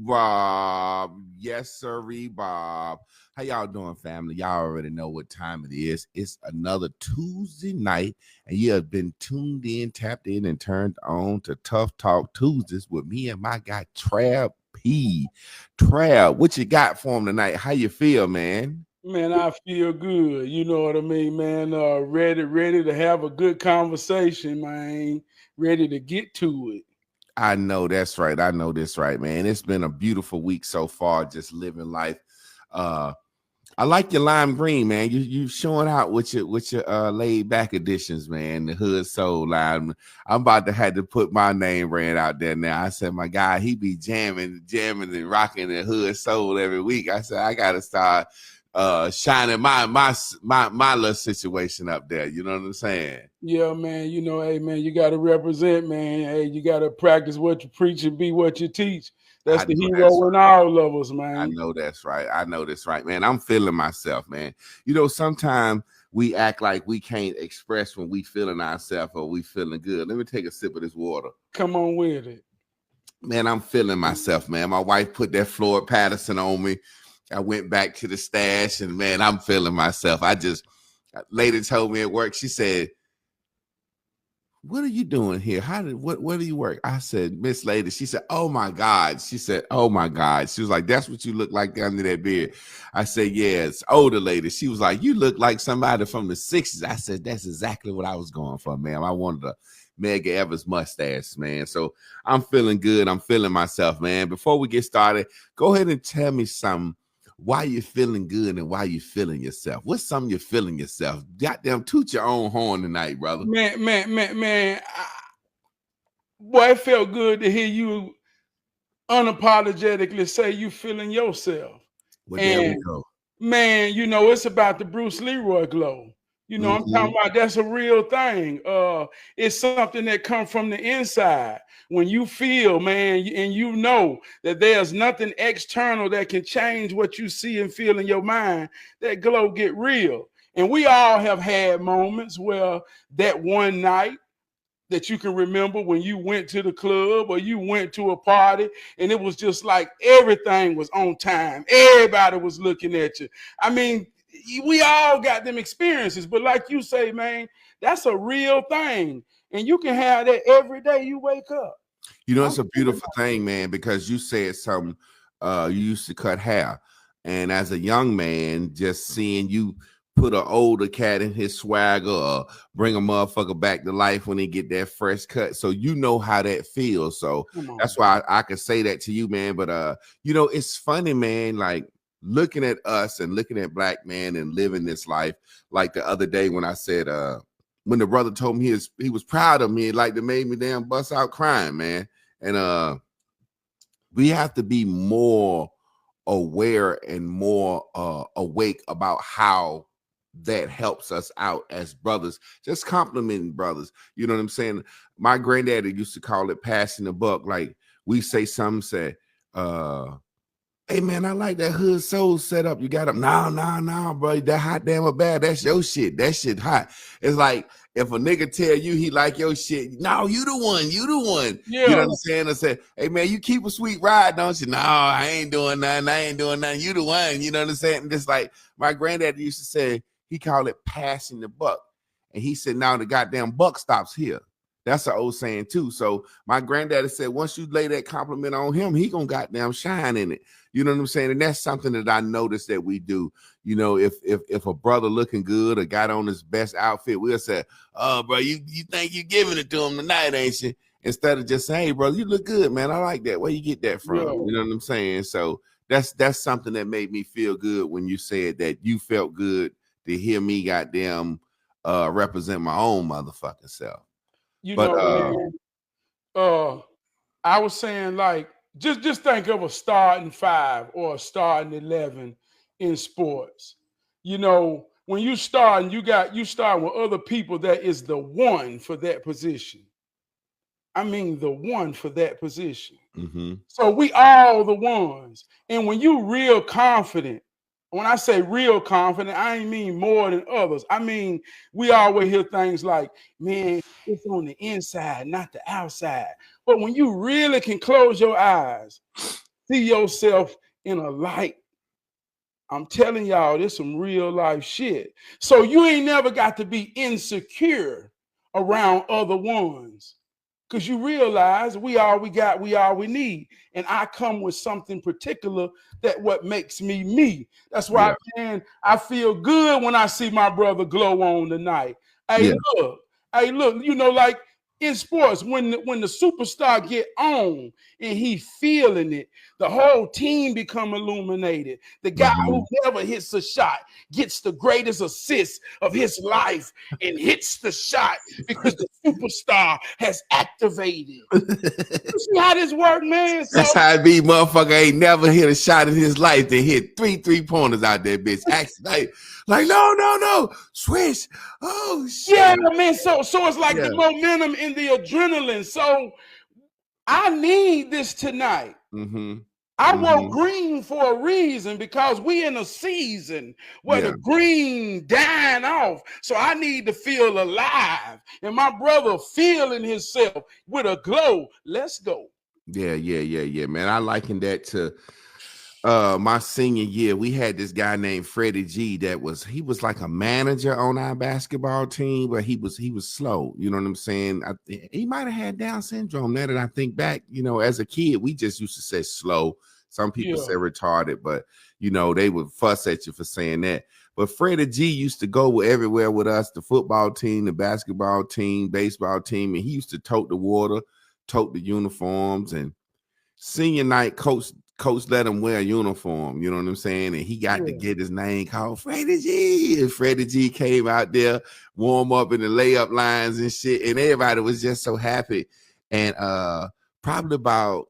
Bob. Yes, sirree, Bob. How y'all doing, family? Y'all already know what time it is. It's another Tuesday night, and you have been tuned in, tapped in, and turned on to Tough Talk Tuesdays with me and my guy Trav P. Trav, what you got for him tonight? How you feel, man? Man, I feel good. You know what I mean, man. Ready to have a good conversation, man. Ready to get to it. I know that's right. I know this right, man. It's been a beautiful week so far, just living life. Uh, I like your lime green, man. You showing out with your laid back editions, man. The hood soul line. I'm about to have to put my name brand out there now. I said my guy, he be jamming and rocking the hood soul every week. I said I gotta start shining my little situation up there. You know what I'm saying? Yeah, man. You know, hey, man, you got to represent, man. Hey, you got to practice what you preach and be what you teach. That's I the know that's hero in all levels, I man. know that's right. I know that's right, man. I'm feeling myself, man. You know, sometimes we act like we can't express when we feeling ourselves or we feeling good. Let me take a sip of this water. Come on with it. Man, I'm feeling myself, man. My wife put that Floyd Patterson on me. I went back to the stash and man, I'm feeling myself. Lady told me at work, she said, what are you doing here? Where do you work? I said, Miss Lady. She said, oh my God. She said, oh my God. She was like, that's what you look like under that beard. I said, yeah, it's older lady. She was like, you look like somebody from the 60s. I said, that's exactly what I was going for, ma'am. I wanted a Medgar Evers mustache, man. So I'm feeling good. I'm feeling myself, man. Before we get started, go ahead and tell me something. Why you feeling good and why you feeling yourself? What's something you're feeling yourself? Goddamn, toot your own horn tonight, brother. Man. Boy, it felt good to hear you unapologetically say you feeling yourself. Well, there we And go. man, you know, it's about the Bruce Leroy glow. You know, I'm Mm-hmm. talking about that's a real thing. It's something that comes from the inside. When you feel, man, and you know that there's nothing external that can change what you see and feel in your mind, that glow get real. And we all have had moments where that one night that you can remember when you went to the club or you went to a party and it was just like everything was on time. Everybody was looking at you. I mean, we all got them experiences, but like you say, man, that's a real thing. And you can have that every day you wake up. You know, I'm it's a beautiful thing, man, because you said something, you used to cut hair. And as a young man, just seeing you put an older cat in his swagger or bring a motherfucker back to life when he get that fresh cut. So you know how that feels. So come on. that's why I can say that to you, man. But you know, it's funny, man, like looking at us and looking at black man and living this life. Like the other day when I said, when the brother told me he was proud of me, like that made me damn bust out crying, man. And we have to be more aware and more awake about how that helps us out as brothers, just complimenting brothers. You know what I'm saying? My granddaddy used to call it passing the buck. Like we say, some say, hey man, I like that hood soul setup. You got them. No, bro. That hot damn or bad. That's your shit. That shit hot. It's like if a nigga tell you he like your shit, no, you the one. You the one. You know Yeah. what I'm saying? I say, hey man, you keep a sweet ride, don't you? No, I ain't doing nothing. I ain't doing nothing. You the one. You know what I'm saying? And just like my granddad used to say, he called it passing the buck. And he said, now the goddamn buck stops here. That's an old saying too. So my granddaddy said, once you lay that compliment on him, he gonna goddamn shine in it. You know what I'm saying? And that's something that I noticed that we do. You know, if a brother looking good or got on his best outfit, we'll say, oh, bro, you think you giving it to him tonight, ain't you? Instead of just saying, hey, brother, you look good, man. I like that. Where you get that from? Yeah. You know what I'm saying? So that's something that made me feel good when you said that you felt good to hear me goddamn represent my own motherfucking self. You But know, man, uh, I was saying like just think of a starting five or a starting 11 in sports. You know, when you start and you start with other people that is the one for that position. I mean the one for that position. mm-hmm. So we all the ones. And when you real confident, when I say real confident, I ain't mean more than others. I mean, we always hear things like, man, it's on the inside, not the outside. But when you really can close your eyes, see yourself in a light. I'm telling y'all, this some real life shit. So you ain't never got to be insecure around other ones. Because you realize we all we got, we all we need. And I come with something particular that what makes me me. That's why, man, I feel good when I see my brother glow on tonight. Hey, look, you know, like in sports, when the superstar get on and he feeling it, the whole team become illuminated. The guy who never hits a shot gets the greatest assist of his life and hits the shot because the superstar has activated. You see how this work, man? So, that's how it be. Motherfucker ain't never hit a shot in his life. They hit 3-3-pointers out there, bitch. Actually, like no, swish. Oh shit. Yeah, man. So it's like the momentum and the adrenaline. So I need this tonight. I wore green for a reason because we in a season where the green dying off. So I need to feel alive. And my brother feeling himself with a glow. Let's go. Yeah, man. I liken that to my senior year. We had this guy named Freddie G he was like a manager on our basketball team, but he was slow. You know what I'm saying? He might have had Down syndrome. Now that I think back, you know, as a kid, we just used to say slow. Some people say retarded, but you know, they would fuss at you for saying that. But Freddie G used to go everywhere with us, the football team, the basketball team, baseball team, and he used to tote the water, tote the uniforms. And senior night, coach let him wear a uniform, you know what I'm saying? And he got to get his name called Freddie G. And Freddie G came out there, warm up in the layup lines and shit. And everybody was just so happy. And probably about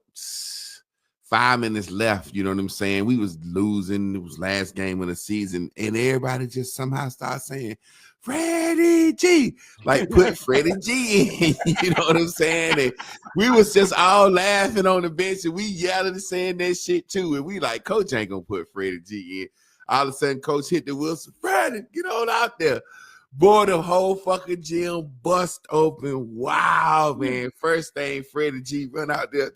5 minutes left, you know what I'm saying? We was losing. It was last game of the season. And everybody just somehow started saying, Freddie G, like put Freddie G in, you know what I'm saying? And we was just all laughing on the bench and we yelling and saying that shit too. And we like, Coach ain't gonna put Freddie G in. All of a sudden, Coach hit the whistle, Freddie, get on out there. Boy, the whole fucking gym bust open. Wow, man. First thing, Freddie G run out there.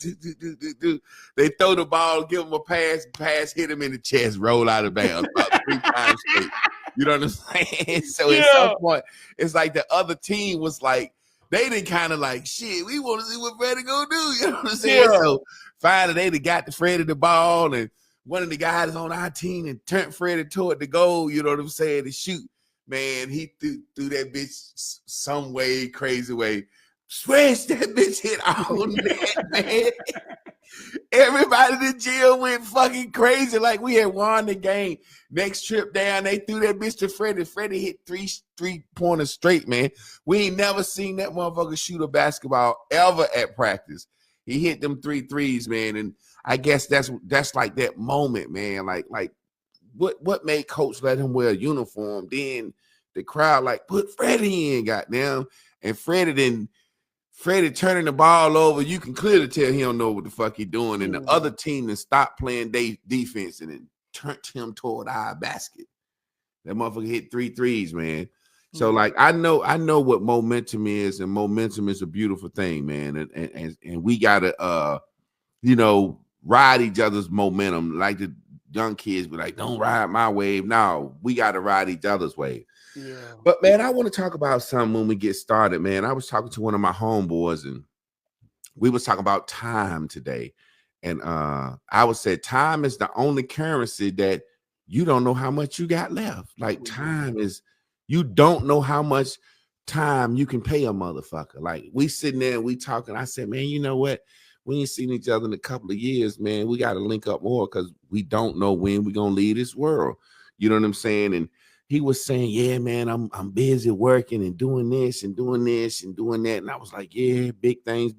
They throw the ball, give him a pass, hit him in the chest, roll out of bounds about 3 times straight. You know what I'm saying? So at some point, it's like the other team was like, they didn't kind of like, shit, we want to see what Freddie gonna do. You know what I'm saying? So finally, they got the Freddie the ball, and one of the guys on our team and turned Freddie toward the goal, you know what I'm saying, to shoot. Man, he threw that bitch some way, crazy way. Swish, that bitch hit all net, man. Everybody in the gym went fucking crazy like we had won the game. Next trip down, they threw that bitch to Freddie. Freddie hit 3-pointers straight, man. We ain't never seen that motherfucker shoot a basketball ever at practice. He hit them 3 threes, man. And I guess that's like that moment, man. Like what made Coach let him wear a uniform? Then the crowd like put Freddie in, goddamn. And Freddie turning the ball over, you can clearly tell he don't know what the fuck he doing. And the other team then stopped playing defense and then turned him toward our basket. That motherfucker hit 3 threes, man. So like I know what momentum is, and momentum is a beautiful thing, man. And we gotta ride each other's momentum. Like the young kids be like, don't ride my wave. No, we gotta ride each other's wave. Yeah. But man, I want to talk about something when we get started, man. I was talking to one of my homeboys and we was talking about time today. And I would say time is the only currency that you don't know how much you got left. Like time is, you don't know how much time you can pay a motherfucker. Like we sitting there and we talking. I said, man, you know what? We ain't seen each other in a couple of years, man. We got to link up more because we don't know when we're going to leave this world. You know what I'm saying? And he was saying, yeah, man, I'm busy working and doing this and doing this and doing that. And I was like, yeah, big things.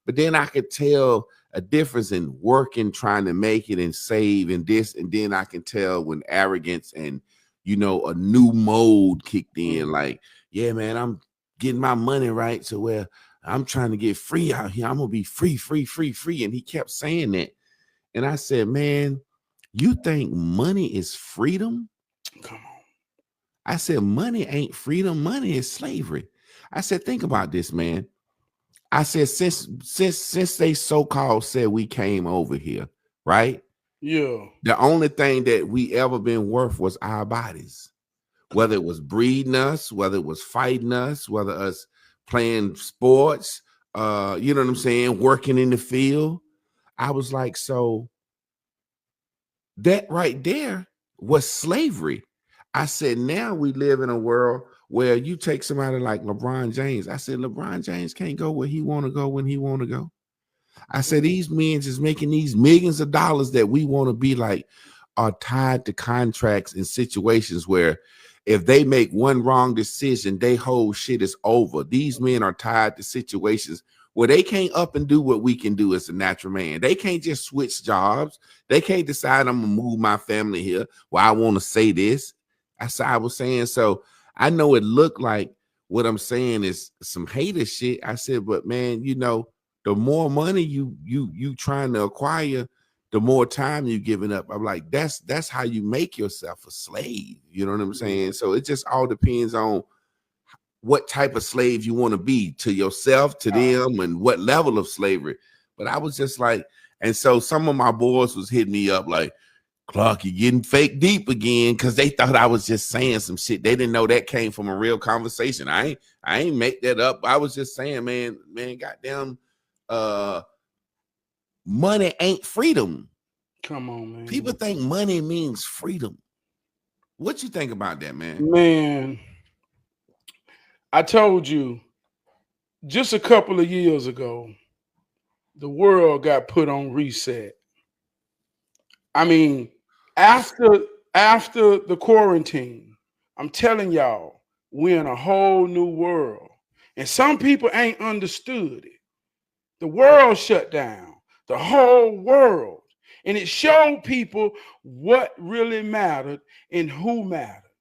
But then I could tell a difference in working, trying to make it and save and this. And then I can tell when arrogance and, a new mode kicked in. Like, yeah, man, I'm getting my money right. So where I'm trying to get free out here. I'm going to be free. And he kept saying that. And I said, man, you think money is freedom? Come on. I said, money ain't freedom. Money is slavery. I said, think about this, man. I said, since they so-called said we came over here, right? Yeah. The only thing that we ever been worth was our bodies, whether it was breeding us, whether it was fighting us, whether us playing sports, you know what I'm saying, working in the field. I was like, so that right there was slavery. I said, now we live in a world where you take somebody like LeBron James. I said, LeBron James can't go where he want to go when he want to go. I said, these men just making these millions of dollars that we want to be like are tied to contracts and situations where if they make one wrong decision, they whole shit is over. These men are tied to situations where they can't up and do what we can do as a natural man. They can't just switch jobs. They can't decide I'm going to move my family here. Well, I want to say this. I was saying, so I know it looked like what I'm saying is some hater shit. I said, but man, you know, the more money you trying to acquire, the more time you giving up. I'm like, that's how you make yourself a slave. You know what I'm saying? So it just all depends on what type of slave you want to be to yourself, to them, and what level of slavery. But I was just like, and so some of my boys was hitting me up like, Clark, you getting fake deep again, because they thought I was just saying some shit. They didn't know that came from a real conversation. I ain't make that up. I was just saying, man, goddamn, money ain't freedom. Come on, man. People think money means freedom. What you think about that, man? Man, I told you just a couple of years ago, the world got put on reset. I mean, after the quarantine, I'm telling y'all, we're in a whole new world. And some people ain't understood it. The world shut down, the whole world. And it showed people what really mattered and who mattered.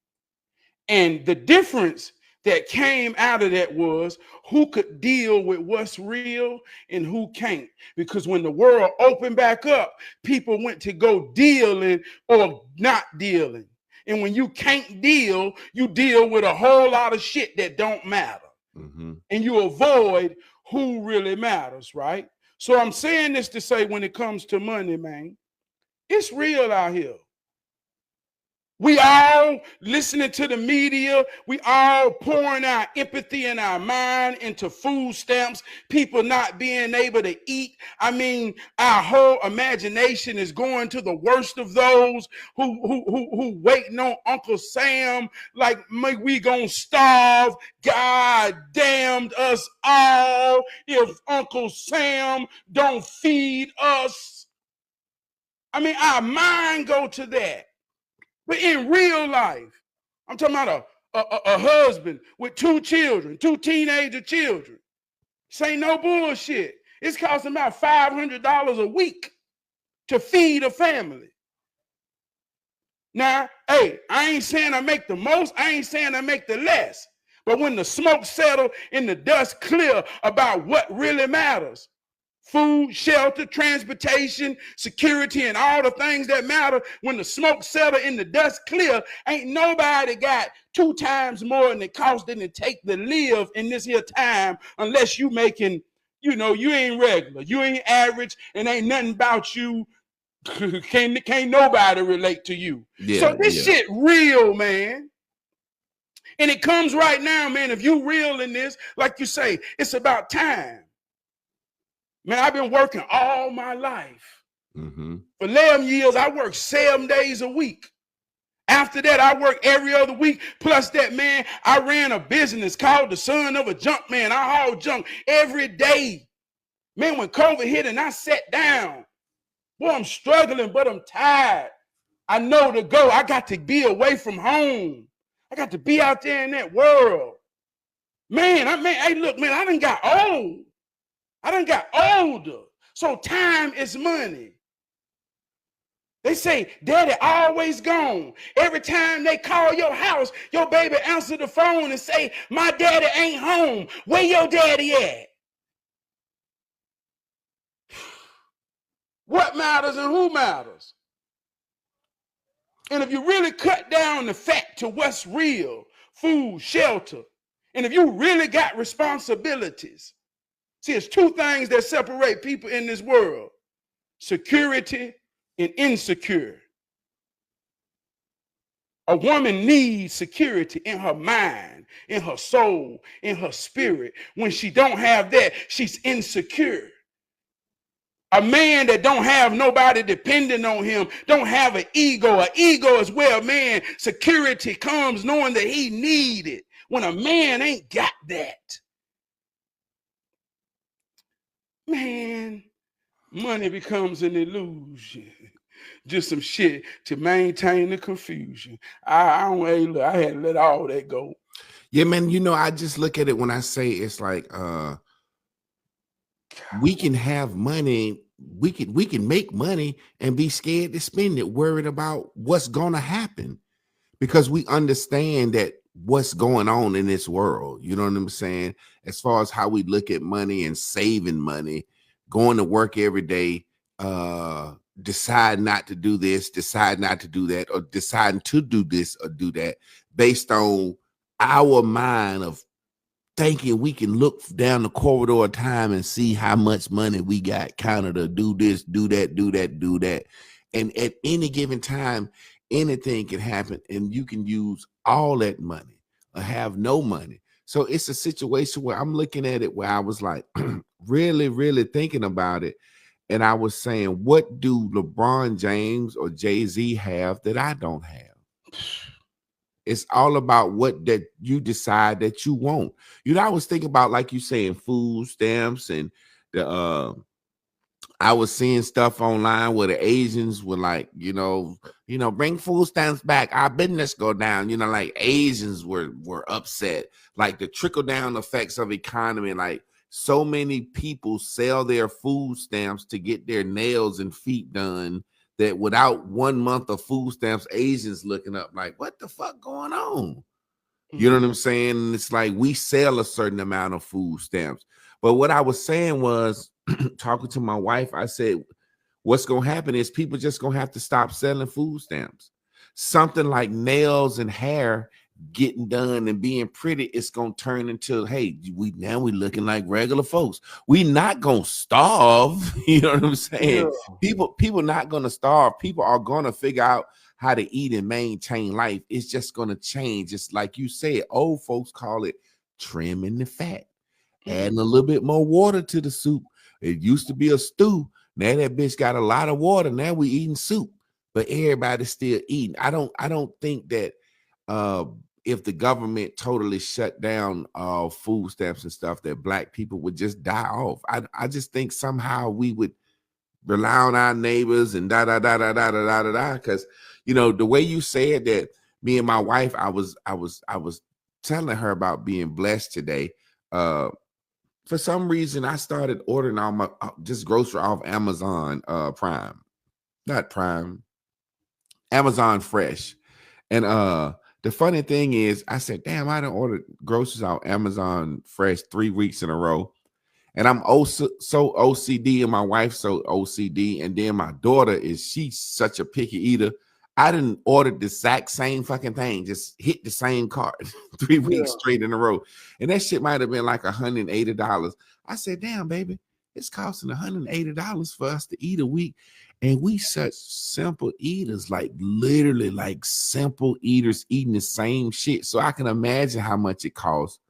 And the difference that came out of that was who could deal with what's real and who can't. Because when the world opened back up, people went to go dealing or not dealing. And when you can't deal, you deal with a whole lot of shit that don't matter. Mm-hmm. And you avoid who really matters, right? So I'm saying this to say when it comes to money, man, it's real out here. We all listening to the media. We all pouring our empathy in our mind into food stamps, people not being able to eat. I mean, our whole imagination is going to the worst of those who waiting on Uncle Sam like we gonna starve. God damned us all if Uncle Sam don't feed us. I mean, our mind go to that. But in real life, I'm talking about a husband with 2 children, 2 teenager children. This ain't no bullshit. It's costing about $500 a week to feed a family. Now, hey, I ain't saying I make the most. I ain't saying I make the less. But when the smoke settle and the dust clear about what really matters, food, shelter, transportation, security, and all the things that matter, when the smoke settle and the dust clear, ain't nobody got 2 times more than it costs than it take to live in this here time, unless you making, you know, you ain't regular, you ain't average, and ain't nothing about you. can't nobody relate to you. Yeah, so this shit real, man. And it comes right now, man. If you real in this, like you say, it's about time. Man, I've been working all my life. Mm-hmm. For 11 years, I worked 7 days a week. After that, I worked every other week. Plus that, man, I ran a business called the Son of a Junk Man. I hauled junk every day. Man, when COVID hit and I sat down, boy, I'm struggling, but I'm tired. I know to go. I got to be away from home. I got to be out there in that world. Man, hey, look, man, I done got old. I done got older. So time is money. They say, Daddy always gone. Every time they call your house, your baby answer the phone and say, my daddy ain't home. Where your daddy at? What matters and who matters? And if you really cut down the fat to what's real, food, shelter, and if you really got responsibilities, see, it's 2 things that separate people in this world: security and insecure. A woman needs security in her mind, in her soul, in her spirit. When she don't have that, she's insecure. A man that don't have nobody depending on him, don't have an ego. An ego is where a man security comes knowing that he need it. When a man ain't got that, man, money becomes an illusion. Just some shit to maintain the confusion. I don't. Hey, look, I had to let all that go. Yeah, man. You know, I just look at it when I say it's like we can have money, we can make money and be scared to spend it, worried about what's gonna happen, because we understand that what's going on in this world. You know what I'm saying? As far as how we look at money and saving money, going to work every day, decide not to do this, decide not to do that, or deciding to do this or do that based on our mind of thinking we can look down the corridor of time and see how much money we got counted to do this, do that, do that, do that. And at any given time, anything can happen and you can use all that money or have no money. So it's a situation where I'm looking at it where I was like really, really thinking about it. And I was saying, what do LeBron James or Jay-Z have that I don't have? It's all about what that you decide that you want. You know, I was thinking about, like you saying, food stamps and the I was seeing stuff online where the Asians were like, bring food stamps back, our business go down. Like Asians were upset, like the trickle down effects of economy. Like so many people sell their food stamps to get their nails and feet done, that without 1 month of food stamps, Asians looking up like, what the fuck going on? You know what I'm saying? It's like we sell a certain amount of food stamps. But what I was saying was, talking to my wife, I said, what's going to happen is people just going to have to stop selling food stamps. Something like nails and hair getting done and being pretty, it's going to turn into, hey, we looking like regular folks. We not going to starve. You know what I'm saying? Yeah. People not going to starve. People are going to figure out how to eat and maintain life. It's just going to change. It's like you said, old folks call it trimming the fat, adding a little bit more water to the soup. It used to be a stew. Now that bitch got a lot of water. Now we eating soup, but everybody's still eating. I don't think that if the government totally shut down food stamps and stuff, that black people would just die off. I just think somehow we would rely on our neighbors and da da da da da da da da. Because the way you said that, me and my wife, I was telling her about being blessed today. For some reason, I started ordering all my just grocery off Amazon Prime, not Prime, Amazon Fresh. And the funny thing is, I said, damn, I done ordered groceries off Amazon Fresh 3 weeks in a row. And I'm so OCD, and my wife's so OCD. And then my daughter she's such a picky eater. I didn't order the exact same fucking thing, just hit the same cart 3 weeks straight in a row. And that shit might have been like $180. I said, damn, baby, it's costing $180 for us to eat a week. And we such simple eaters, like literally like simple eaters eating the same shit. So I can imagine how much it costs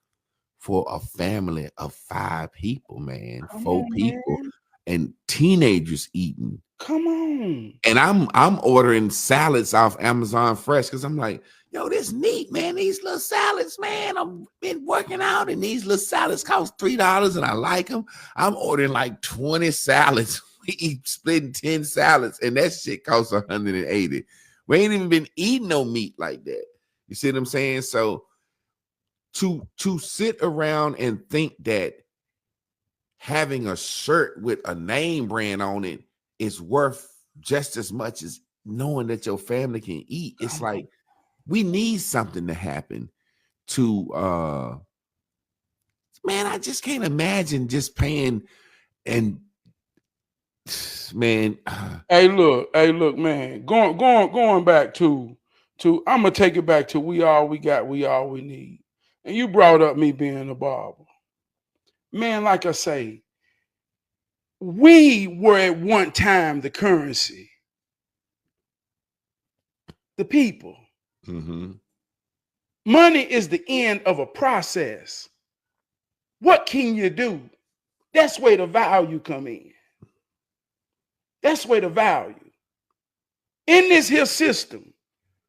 for a family of 5 people, man, 4 people, and teenagers eating. Come on. And I'm ordering salads off Amazon Fresh because I'm like, yo, this neat, man. These little salads, man. I've been working out, and these little salads cost $3, and I like them. I'm ordering like 20 salads. We eat splitting 10 salads, and that shit costs $180. We ain't even been eating no meat like that. You see what I'm saying? So to sit around and think that having a shirt with a name brand on it is worth just as much as knowing that your family can eat. It's like we need something to happen to man, I just can't imagine just paying and man. Hey, look, man. Going back to I'm gonna take it back to we all we got, we all we need. And you brought up me being a barber. Man, like I say, we were at one time the currency. the people. Mm-hmm. Money is the end of a process. What can you do? That's where the value come in. That's where the value. In this here system,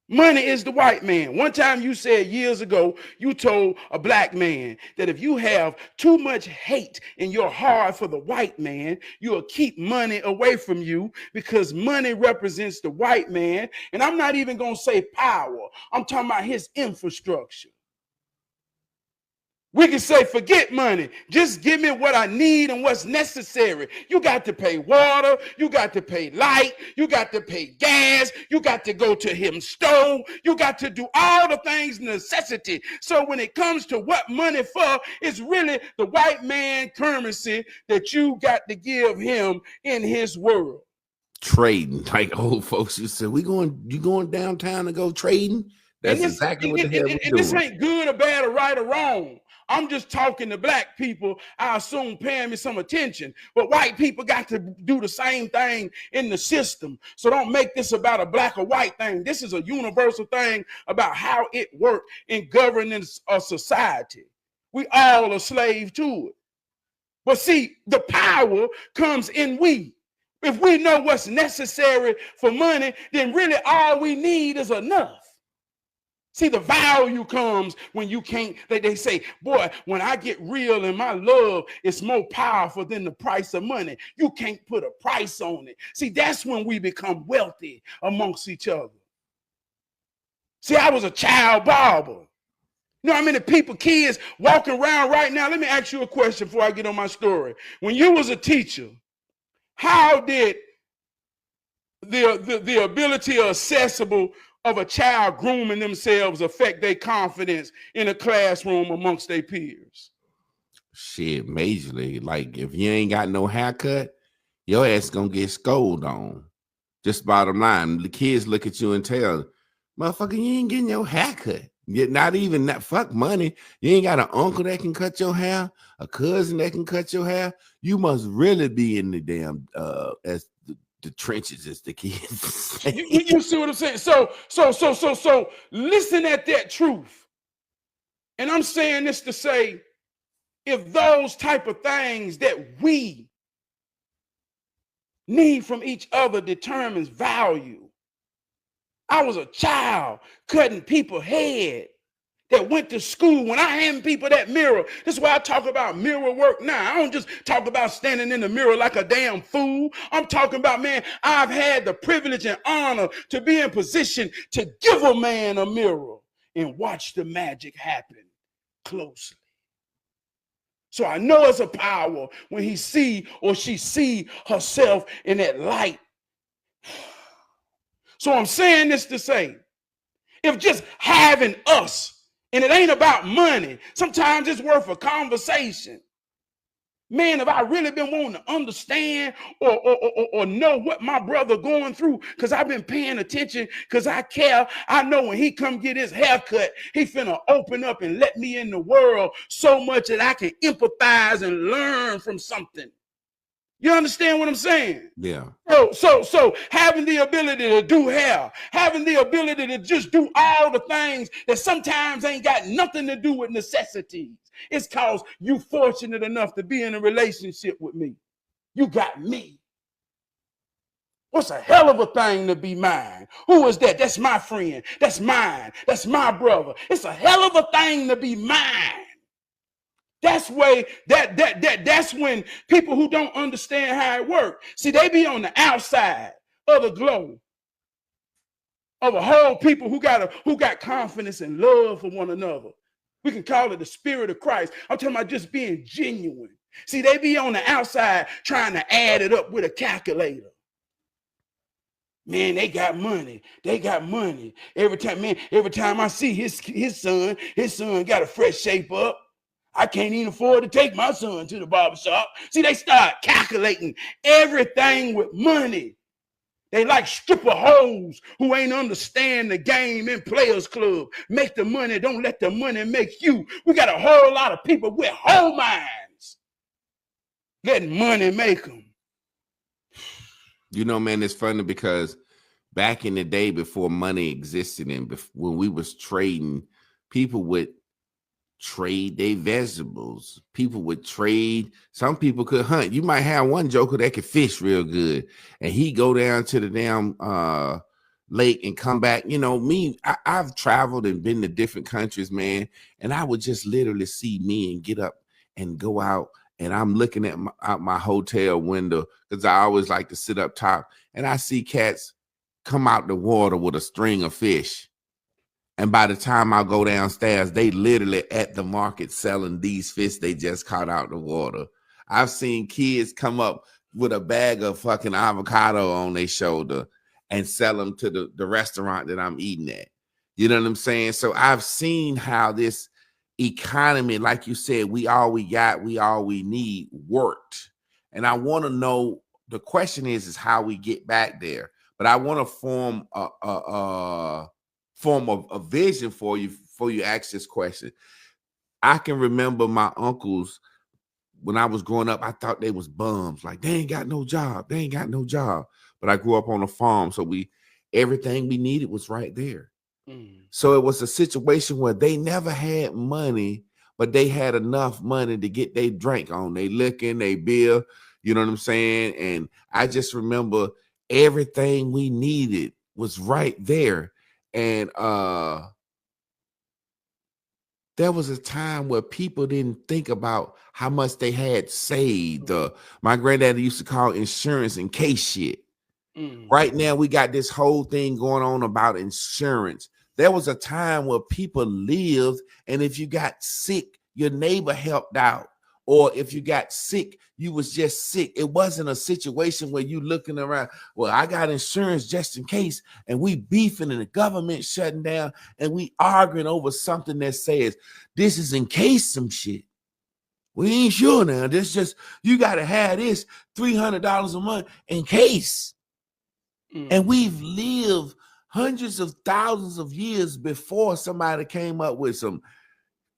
money is the white man. One time you said years ago, you told a black man that if you have too much hate in your heart for the white man, you'll keep money away from you because money represents the white man. And I'm not even going to say power. I'm talking about his infrastructure. We can say, forget money. Just give me what I need and what's necessary. You got to pay water. You got to pay light. You got to pay gas. You got to go to him stove. You got to do all the things necessity. So when it comes to what money for, it's really the white man currency that you got to give him in his world. Trading, like old folks used to say, you going downtown to go trading? That's exactly what the hell we're doing. This ain't good or bad or right or wrong. I'm just talking to black people, I assume paying me some attention. But white people got to do the same thing in the system. So don't make this about a black or white thing. This is a universal thing about how it works in governing a society. We all are slave to it. But see, the power comes in we. If we know what's necessary for money, then really all we need is enough. See, the value comes when you can't, they say, boy, when I get real and my love is more powerful than the price of money. You can't put a price on it. See, that's when we become wealthy amongst each other. See, I was a child barber. You know how many kids walking around right now? Let me ask you a question before I get on my story. When you was a teacher, how did the ability or accessible of a child grooming themselves affect their confidence in a classroom amongst their peers? Shit, majorly. Like if you ain't got no haircut, your ass gonna get scolded on. Just bottom line. The kids look at you and tell, motherfucker, you ain't getting your haircut. Yet not even that, fuck money. You ain't got an uncle that can cut your hair, a cousin that can cut your hair. You must really be in the damn as the trenches, as the kids say. You see what I'm saying? So listen at that truth. And I'm saying this to say, if those type of things that we need from each other determines value. I was a child cutting people's head that went to school. When I hand people that mirror, this is why I talk about mirror work now. I don't just talk about standing in the mirror like a damn fool. I'm talking about, man, I've had the privilege and honor to be in position to give a man a mirror and watch the magic happen closely. So I know it's a power when he see or she see herself in that light. So I'm saying this to say, if just having us, and it ain't about money, sometimes it's worth a conversation. Man, if I really been wanting to understand or know what my brother going through, because I've been paying attention, because I care, I know when he come get his haircut, he finna open up and let me in the world so much that I can empathize and learn from something. You understand what I'm saying? Yeah. So having the ability to do hair, having the ability to just do all the things that sometimes ain't got nothing to do with necessities. It's cause you fortunate enough to be in a relationship with me. You got me. What's a hell of a thing to be mine? Who is that? That's my friend. That's mine. That's my brother. It's a hell of a thing to be mine. That's when people who don't understand how it works, see, they be on the outside of the globe of a whole people who got confidence and love for one another. We can call it the spirit of Christ. I'm talking about just being genuine. See, they be on the outside trying to add it up with a calculator. Man, they got money. They got money. Every time I see his son got a fresh shape up. I can't even afford to take my son to the barbershop. See, they start calculating everything with money. They like stripper hoes who ain't understand the game in Players Club. Make the money, don't let the money make you. We got a whole lot of people with whole minds letting money make them. You know, man, it's funny because back in the day before money existed and when we was trading, people would trade their vegetables. People would trade. Some people could hunt. You might have one joker that could fish real good, and he go down to the damn lake and come back. You know, I've traveled and been to different countries, man, and I would just literally see me and get up and go out, and I'm looking at out my hotel window because I always like to sit up top, and I see cats come out the water with a string of fish. And by the time I go downstairs, they literally at the market selling these fish they just caught out the water. I've seen kids come up with a bag of fucking avocado on their shoulder and sell them to the restaurant that I'm eating at. You know what I'm saying? So I've seen how this economy, like you said, we all we got, we all we need, worked. And I want to know, the question is how we get back there. But I want to form a vision for you before you ask this question. I can remember my uncles when I was growing up. I thought they was bums, like they ain't got no job, they ain't got no job. But I grew up on a farm, so everything we needed was right there. So it was a situation where they never had money, but they had enough money to get their drink on, they licking, they beer. You know what I'm saying? And I just remember everything we needed was right there. And there was a time where people didn't think about how much they had saved. My granddaddy used to call insurance in case shit. Right now, we got this whole thing going on about insurance. There was a time where people lived, and if you got sick, your neighbor helped out. Or if you got sick, you was just sick. It wasn't a situation where you looking around, well, I got insurance just in case, and we beefing and the government shutting down, and we arguing over something that says, this is in case some shit. We ain't sure now. This just, you got to have this $300 a month in case. And we've lived hundreds of thousands of years before somebody came up with some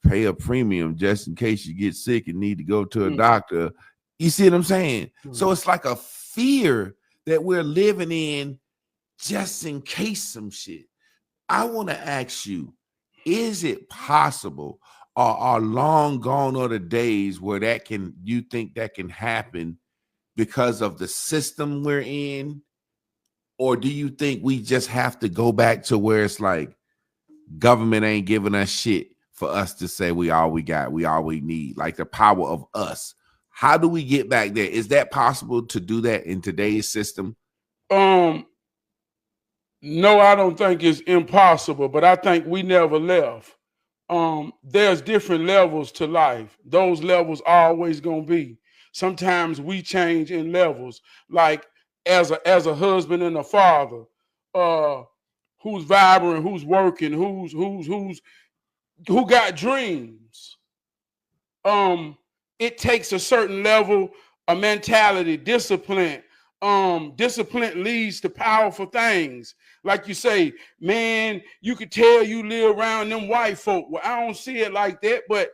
pay a premium just in case you get sick and need to go to a doctor. You see what I'm saying? So it's like a fear that we're living in just in case some shit. I want to ask you, is it possible, or are long gone are the days where you think that can happen because of the system we're in? Or do you think we just have to go back to where it's like government ain't giving us shit for us to say we all we got, we all we need, like the power of us? How do we get back there? Is that possible to do that in today's system? No, I don't think it's impossible, but I think we never left. There's different levels to life. Those levels are always gonna be. Sometimes we change in levels, like as a husband and a father, who's vibrant, who's working, who got dreams. It takes a certain level of mentality, discipline. Discipline leads to powerful things. Like you say, man, you could tell you live around them white folk. Well, I don't see it like that, but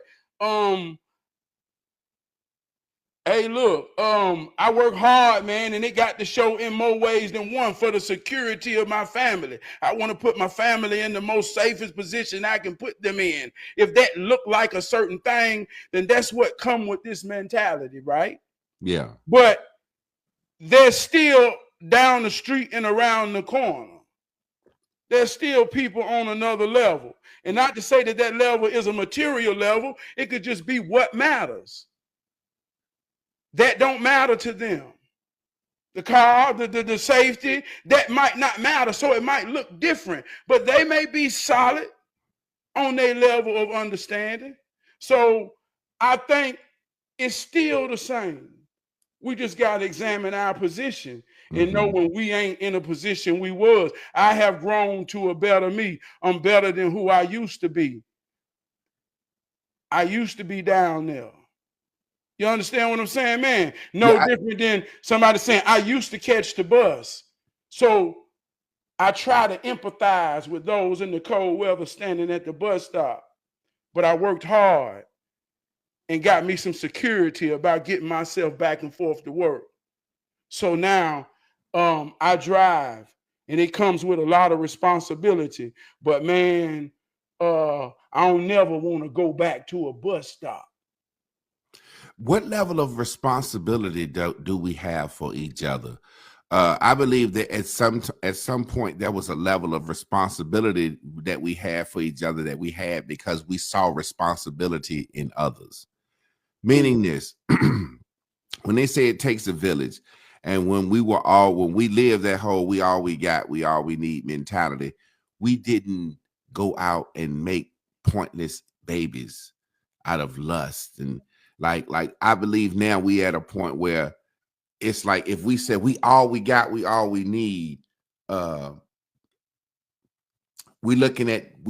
hey, look, I work hard, man, and it got to show in more ways than one for the security of my family. I want to put my family in the most safest position I can put them in. If that look like a certain thing, then that's what come with this mentality, right? Yeah. But there's still down the street and around the corner, there's still people on another level. And not to say that that level is a material level, it could just be what matters. That don't matter to them. The car, the safety, that might not matter. So it might look different, but they may be solid on their level of understanding. So I think it's still the same. We just got to examine our position and know when we ain't in a position we was. I have grown to a better me. I'm better than who I used to be. I used to be down there. You understand what I'm saying, man? No different than somebody saying, I used to catch the bus. So I try to empathize with those in the cold weather standing at the bus stop. But I worked hard and got me some security about getting myself back and forth to work. So now I drive and it comes with a lot of responsibility. But man, I don't never want to go back to a bus stop. What level of responsibility do we have for each other? I believe that at some point there was a level of responsibility that we had for each other that we had because we saw responsibility in others. Meaning this, when they say it takes a village, and when we lived that whole we all we got, we all we need mentality, we didn't go out and make pointless babies out of lust. And like I believe now we at a point where it's like if we said we all we got, we all we need, we're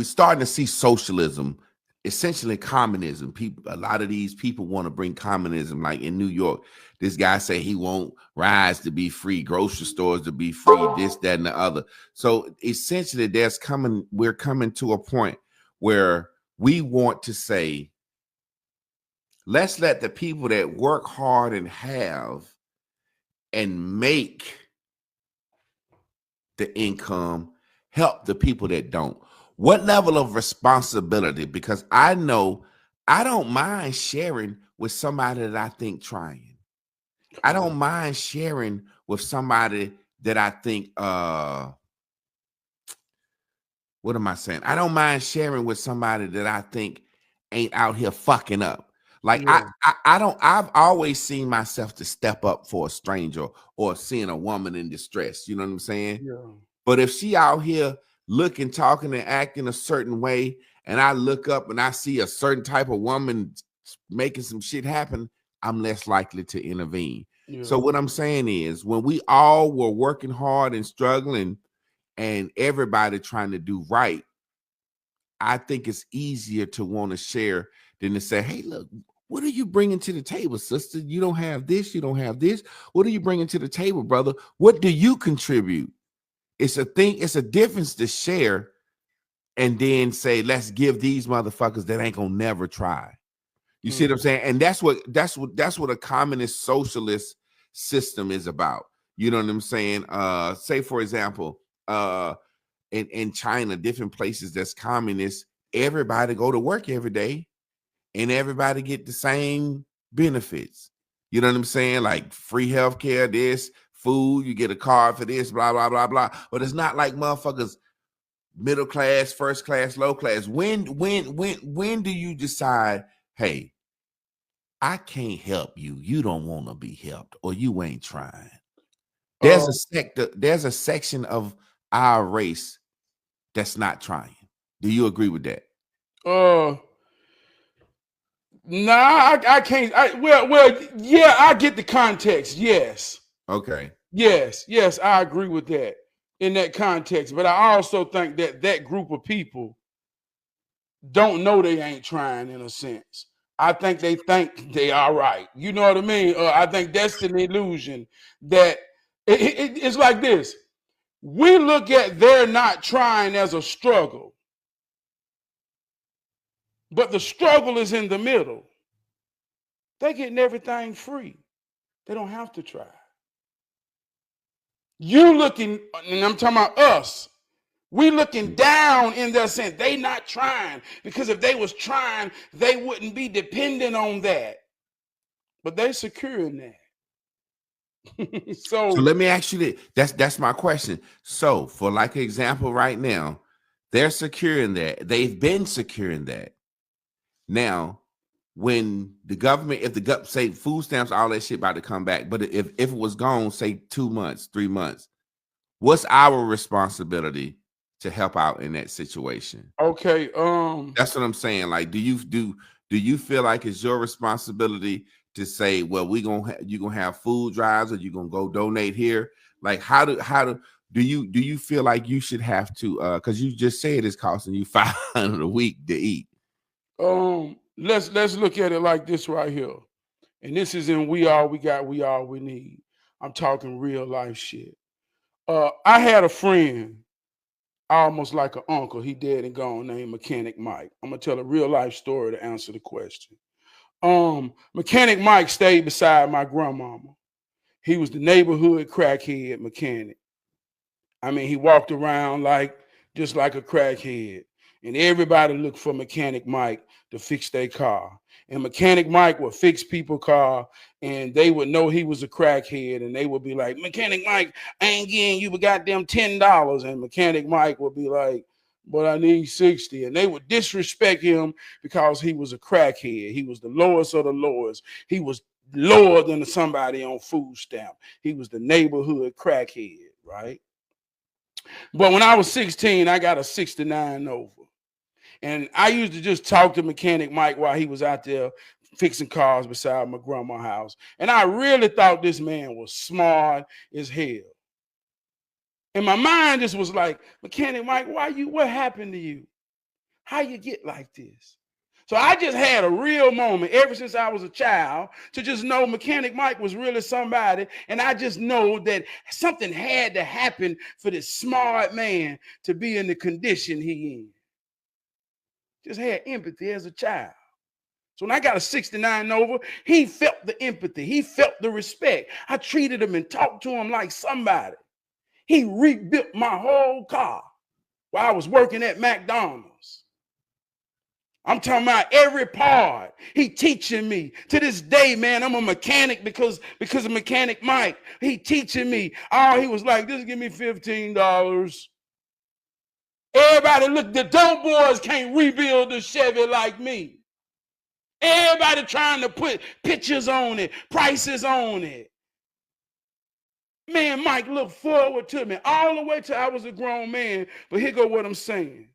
starting to see socialism, essentially communism. A lot of these people want to bring communism. Like in New York, this guy say he won't rise to be free, grocery stores to be free, this, that, and the other. So essentially we're coming to a point where we want to say, let's let the people that work hard and have and make the income help the people that don't. What level of responsibility? Because I know I don't mind sharing with somebody that I think trying. I don't mind sharing with somebody that I think, what am I saying? I don't mind sharing with somebody that I think ain't out here fucking up. Like I've always seen myself to step up for a stranger or seeing a woman in distress. You know what I'm saying? Yeah. But if she out here looking, talking, and acting a certain way, and I look up and I see a certain type of woman making some shit happen, I'm less likely to intervene. Yeah. So what I'm saying is, when we all were working hard and struggling and everybody trying to do right, I think it's easier to want to share than to say, hey, look, what are you bringing to the table, sister? You don't have this. You don't have this. What are you bringing to the table, brother? What do you contribute? It's a difference to share and then say, let's give these motherfuckers that ain't gonna never try. You see what I'm saying? And that's what a communist socialist system is about. You know what I'm saying? Say, for example, in China, different places that's communist, everybody go to work every day and everybody get the same benefits. You know what I'm saying? Like free healthcare, this, food, you get a card for this, blah, blah, blah, blah. But it's not like motherfuckers middle class, first class, low class. When do you decide, hey, I can't help you. You don't want to be helped, or you ain't trying. There's a section of our race that's not trying. Do you agree with that? Nah, I can't. Well, yeah, I get the context. Yes. Okay. Yes, I agree with that in that context. But I also think that group of people don't know they ain't trying, in a sense. I think they are right. You know what I mean? I think that's an illusion that it's like this. We look at they're not trying as a struggle, but the struggle is in the middle. They're getting everything free. They don't have to try. You looking, and I'm talking about us, we looking down in their sense. They not trying, because if they was trying, they wouldn't be dependent on that. But they securing that. So let me ask you this. That's my question. So for like an example right now, they're securing that. They've been securing that. Now, when the government, if the say food stamps, all that shit about to come back, but if it was gone, say 2 months, 3 months, what's our responsibility to help out in that situation? Okay, that's what I'm saying. Like, do you feel like it's your responsibility to say, well, you gonna have food drives, or you gonna go donate here? Like, how do you feel like you should have to? Because you just said it's costing you $500 a week to eat. Let's look at it like this right here, and this is in We All We Got, We All We Need. I'm talking real life shit. I had a friend, almost like an uncle. He dead and gone, named Mechanic Mike. I'm gonna tell a real life story to answer the question. Mechanic Mike stayed beside my grandmama. He was the neighborhood crackhead mechanic. I mean, he walked around just like a crackhead. And everybody looked for Mechanic Mike to fix their car. And Mechanic Mike would fix people's car, and they would know he was a crackhead, and they would be like, Mechanic Mike, I ain't getting you but goddamn $10. And Mechanic Mike would be like, but I need 60. And they would disrespect him because he was a crackhead. He was the lowest of the lowest. He was lower than somebody on food stamp. He was the neighborhood crackhead, right? But when I was 16, I got a 69 Nova. And I used to just talk to Mechanic Mike while he was out there fixing cars beside my grandma's house. And I really thought this man was smart as hell. And my mind just was like, Mechanic Mike, what happened to you? How you get like this? So I just had a real moment ever since I was a child to just know Mechanic Mike was really somebody. And I just know that something had to happen for this smart man to be in the condition he in. Just had empathy as a child. So when I got a 69 Nova, he felt the empathy. He felt the respect. I treated him and talked to him like somebody. He rebuilt my whole car while I was working at McDonald's. I'm talking about every part. He teaching me. To this day, man, I'm a mechanic because of Mechanic Mike. He teaching me. Oh, he was like, just give me $15. Everybody, look, the dope boys can't rebuild the Chevy like me. Everybody trying to put pictures on it, prices on it. Man, Mike looked forward to me all the way till I was a grown man. But here go what I'm saying.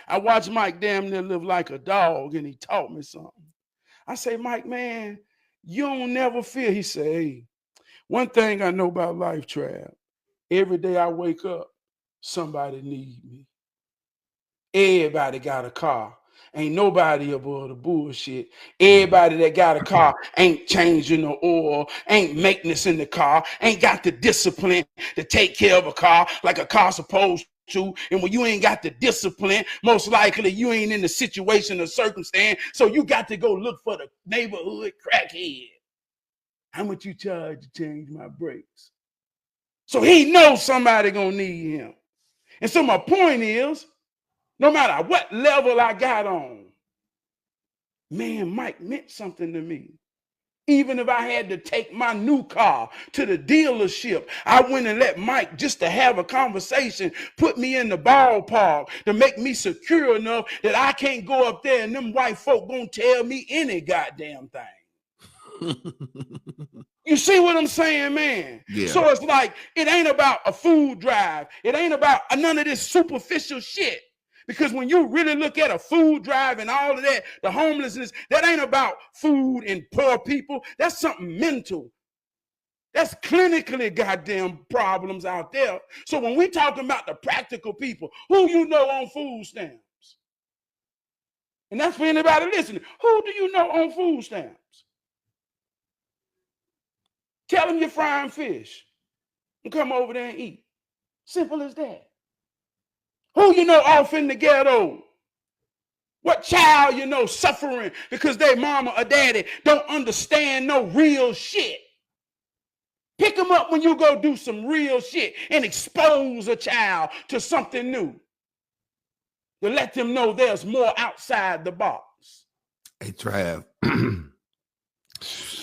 I watched Mike damn near live like a dog, and he taught me something. I say, Mike, man, you don't never fear. He say, hey, one thing I know about life, Trav, every day I wake up, somebody need me. Everybody got a car. Ain't nobody above the bullshit. Everybody that got a car ain't changing the oil, ain't maintenance in the car, ain't got the discipline to take care of a car like a car supposed to. And when you ain't got the discipline, most likely you ain't in the situation or circumstance. So you got to go look for the neighborhood crackhead. How much you charge to change my brakes? So he knows somebody gonna need him. And so my point is, no matter what level I got on, man, Mike meant something to me. Even if I had to take my new car to the dealership, I went and let Mike, just to have a conversation, put me in the ballpark to make me secure enough that I can't go up there and them white folk gonna tell me any goddamn thing. You see what I'm saying, man? Yeah. So it's like, it ain't about a food drive. It ain't about none of this superficial shit. Because when you really look at a food drive and all of that, the homelessness, that ain't about food and poor people. That's something mental. That's clinically goddamn problems out there. So when we talking about the practical people, who you know on food stamps? And that's for anybody listening. Who do you know on food stamps? Tell them you're frying fish and come over there and eat. Simple as that. Who you know off in the ghetto? What child you know suffering because their mama or daddy don't understand no real shit? Pick them up when you go do some real shit and expose a child to something new. To let them know there's more outside the box. Hey, Trav.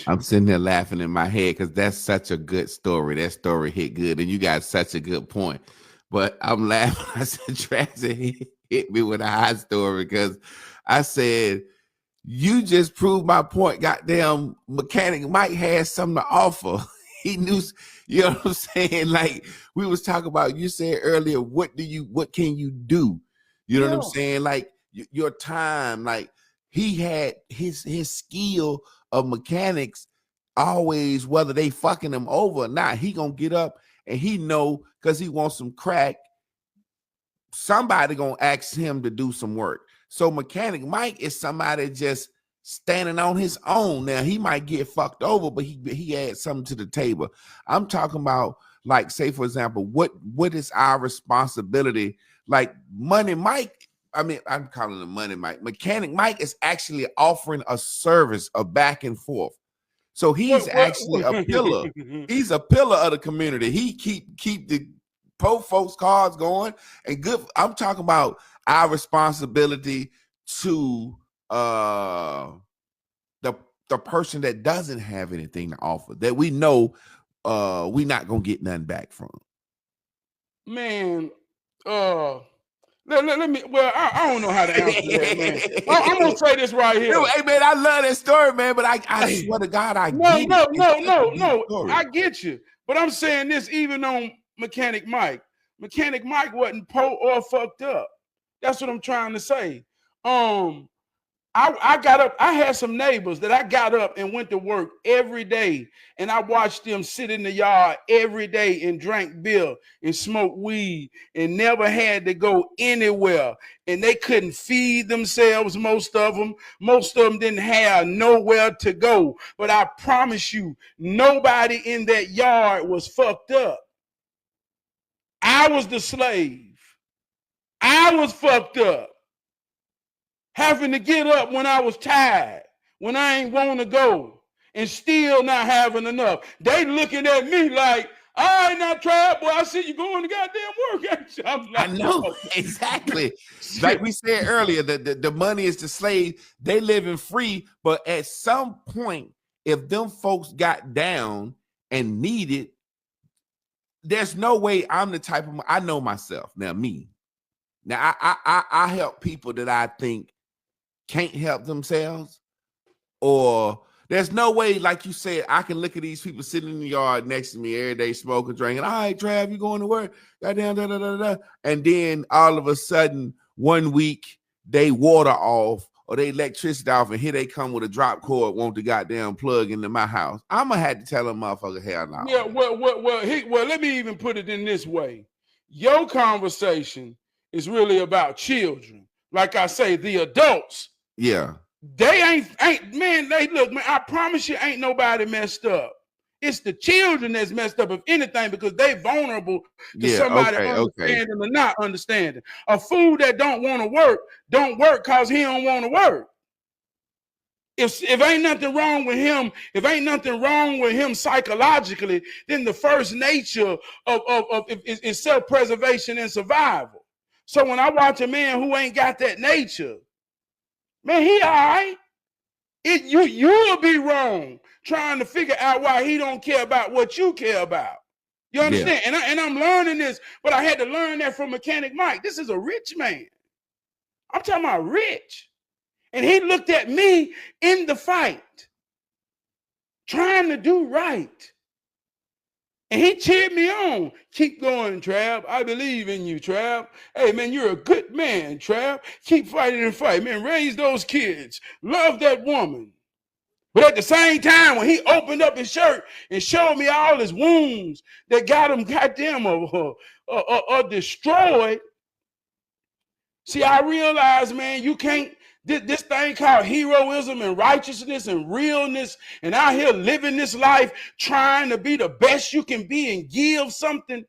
I'm sitting there laughing in my head because that's such a good story. That story hit good, and you got such a good point. But I'm laughing. I said, Trav hit me with a hot story because I said, you just proved my point. Goddamn, Mechanic Mike had something to offer. He knew, you know what I'm saying? Like we was talking about, you said earlier, what can you do? You know what I'm saying? Like your time, like he had his skill of mechanics always, whether they fucking him over or not, he gonna get up and he know because he wants some crack, somebody gonna ask him to do some work. So Mechanic Mike is somebody just standing on his own. Now he might get fucked over, but he adds something to the table. I'm talking about, like, say for example, what is our responsibility? Like Money Mike, I mean, I'm calling him Money Mike. Mechanic Mike is actually offering a service of back and forth. So he's actually a pillar. He's a pillar of the community. He keep the poor folks' cars going, and good. I'm talking about our responsibility to the person that doesn't have anything to offer, that we know we not gonna get nothing back from. Man, let me. Well, I don't know how to answer that, man. I'm gonna say this right here. Hey, man, I love that story, man. But I swear to God, I get it. No. I get you, but I'm saying this even on Mechanic Mike. Mechanic Mike wasn't poor or fucked up. That's what I'm trying to say. I got up. I had some neighbors that I got up and went to work every day, and I watched them sit in the yard every day and drank beer and smoke weed and never had to go anywhere. And they couldn't feed themselves. Most of them didn't have nowhere to go. But I promise you, nobody in that yard was fucked up. I was the slave. I was fucked up. Having to get up when I was tired, when I ain't want to go, and still not having enough. They looking at me like, I ain't not tried, boy. I see you going to goddamn work. I'm like, I know, exactly. Like we said earlier, the money is the slave. They living free, but at some point, if them folks got down and needed, there's no way I'm the type of, I know myself. Now, me. Now, I help people that I think can't help themselves, or there's no way, like you said, I can look at these people sitting in the yard next to me every day, smoking, drinking. All right, Trav, you going to work? Goddamn, da, da, da, da. And then all of a sudden, one week, they water off or they electricity off, and here they come with a drop cord, want the goddamn plug into my house. I'm gonna have to tell them, motherfucker, hell no. Yeah, well, let me even put it in this way. Your conversation is really about children. Like I say, the adults. Yeah. They ain't man, they look, man, I promise you ain't nobody messed up. It's the children that's messed up, if anything, because they vulnerable to somebody understanding or not understanding. A fool that don't want to work, don't work because he don't want to work. If ain't nothing wrong with him, psychologically, then the first nature is self-preservation and survival. So when I watch a man who ain't got that nature, man, he all right. You'll be wrong trying to figure out why he don't care about what you care about. You understand? Yeah. And I'm learning this, but I had to learn that from Mechanic Mike. This is a rich man. I'm talking about rich. And he looked at me in the fight, trying to do right. And he cheered me on. Keep going, Trav. I believe in you, Trav. Hey, man, you're a good man, Trav. Keep fighting and fight, man. Raise those kids. Love that woman. But at the same time, when he opened up his shirt and showed me all his wounds that got him goddamn destroyed, see, I realized, man, you can't, this thing called heroism and righteousness and realness, and out here living this life trying to be the best you can be and give something,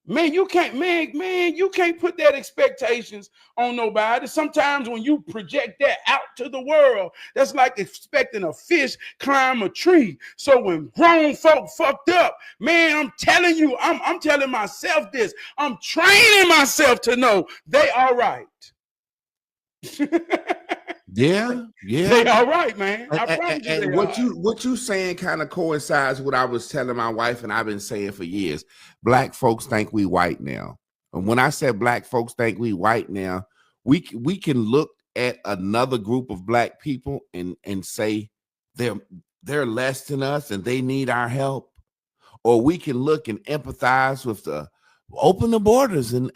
man, you can't, you can't put that expectations on nobody. Sometimes when you project that out to the world, that's like expecting a fish climb a tree. So when grown folk fucked up, man, I'm telling you, I'm telling myself this. I'm training myself to know they all right. Yeah. They all right, man. I promise you. And what you saying kind of coincides with what I was telling my wife, and I've been saying for years. Black folks think we white now. And when I said black folks think we white now, we can look at another group of black people and say they're less than us and they need our help. Or we can look and empathize with open the borders and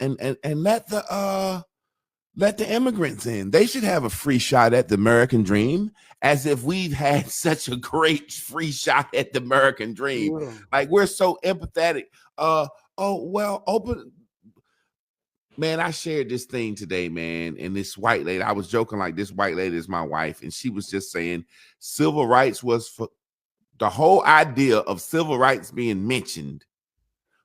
let the immigrants in. They should have a free shot at the American dream, as if we've had such a great free shot at the American dream. Yeah. Like, we're so empathetic. Open. Man, I shared this thing today, man, and this white lady, I was joking like this white lady is my wife, and she was just saying civil rights was for the whole idea of civil rights being mentioned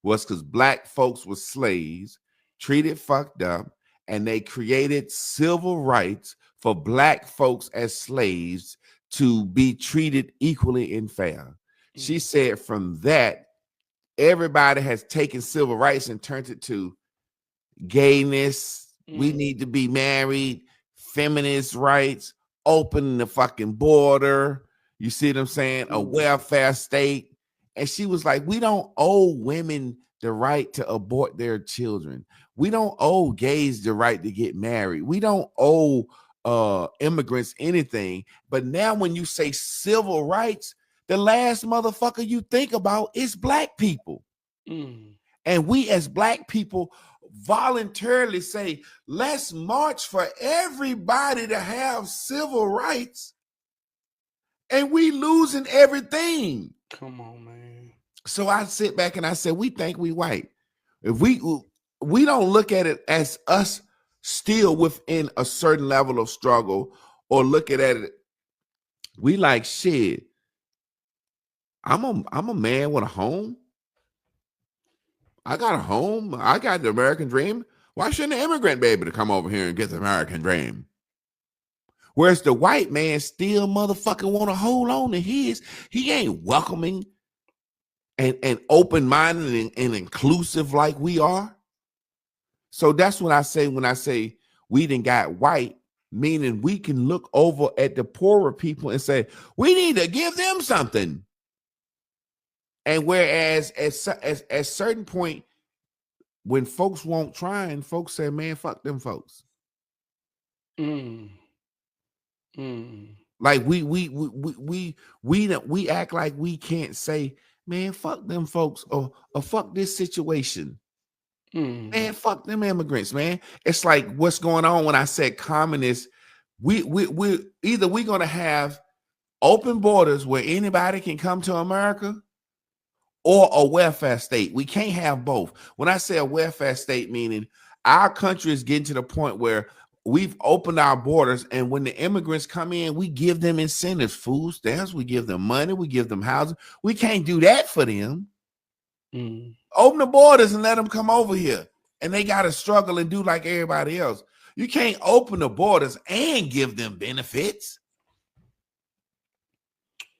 was because black folks were slaves, treated fucked up, and they created civil rights for black folks as slaves to be treated equally and fair. Mm-hmm. She said from that, everybody has taken civil rights and turned it to gayness. We need to be married, feminist rights, open the fucking border. You see what I'm saying? A welfare state. And she was like, we don't owe women the right to abort their children. We don't owe gays the right to get married. We don't owe immigrants anything. But now when you say civil rights, the last motherfucker you think about is black people. And we as black people voluntarily say, let's march for everybody to have civil rights. And we losing everything. Come on, man. So I sit back and I say, we think we white. If we don't look at it as us still within a certain level of struggle, or look at it, we like, shit, I'm a man with a home. I got a home. I got the American dream. Why shouldn't an immigrant be able to come over here and get the American dream? Whereas the white man still motherfucking want to hold on to his. He ain't welcoming and open-minded and inclusive like we are. So that's what I say when I say we done got white, meaning we can look over at the poorer people and say, we need to give them something. And whereas at certain point, when folks won't try and folks say, man, fuck them folks. Like we act like we can't say, man, fuck them folks, or fuck this situation. Man, fuck them immigrants, man. It's like what's going on when I said communist. We either we're gonna have open borders where anybody can come to America, or a welfare state. We can't have both. When I say a welfare state, meaning our country is getting to the point where we've opened our borders, and when the immigrants come in, we give them incentives, food stamps, we give them money, we give them housing. We can't do that for them. Open the borders and let them come over here, and they got to struggle and do like everybody else. You can't open the borders and give them benefits.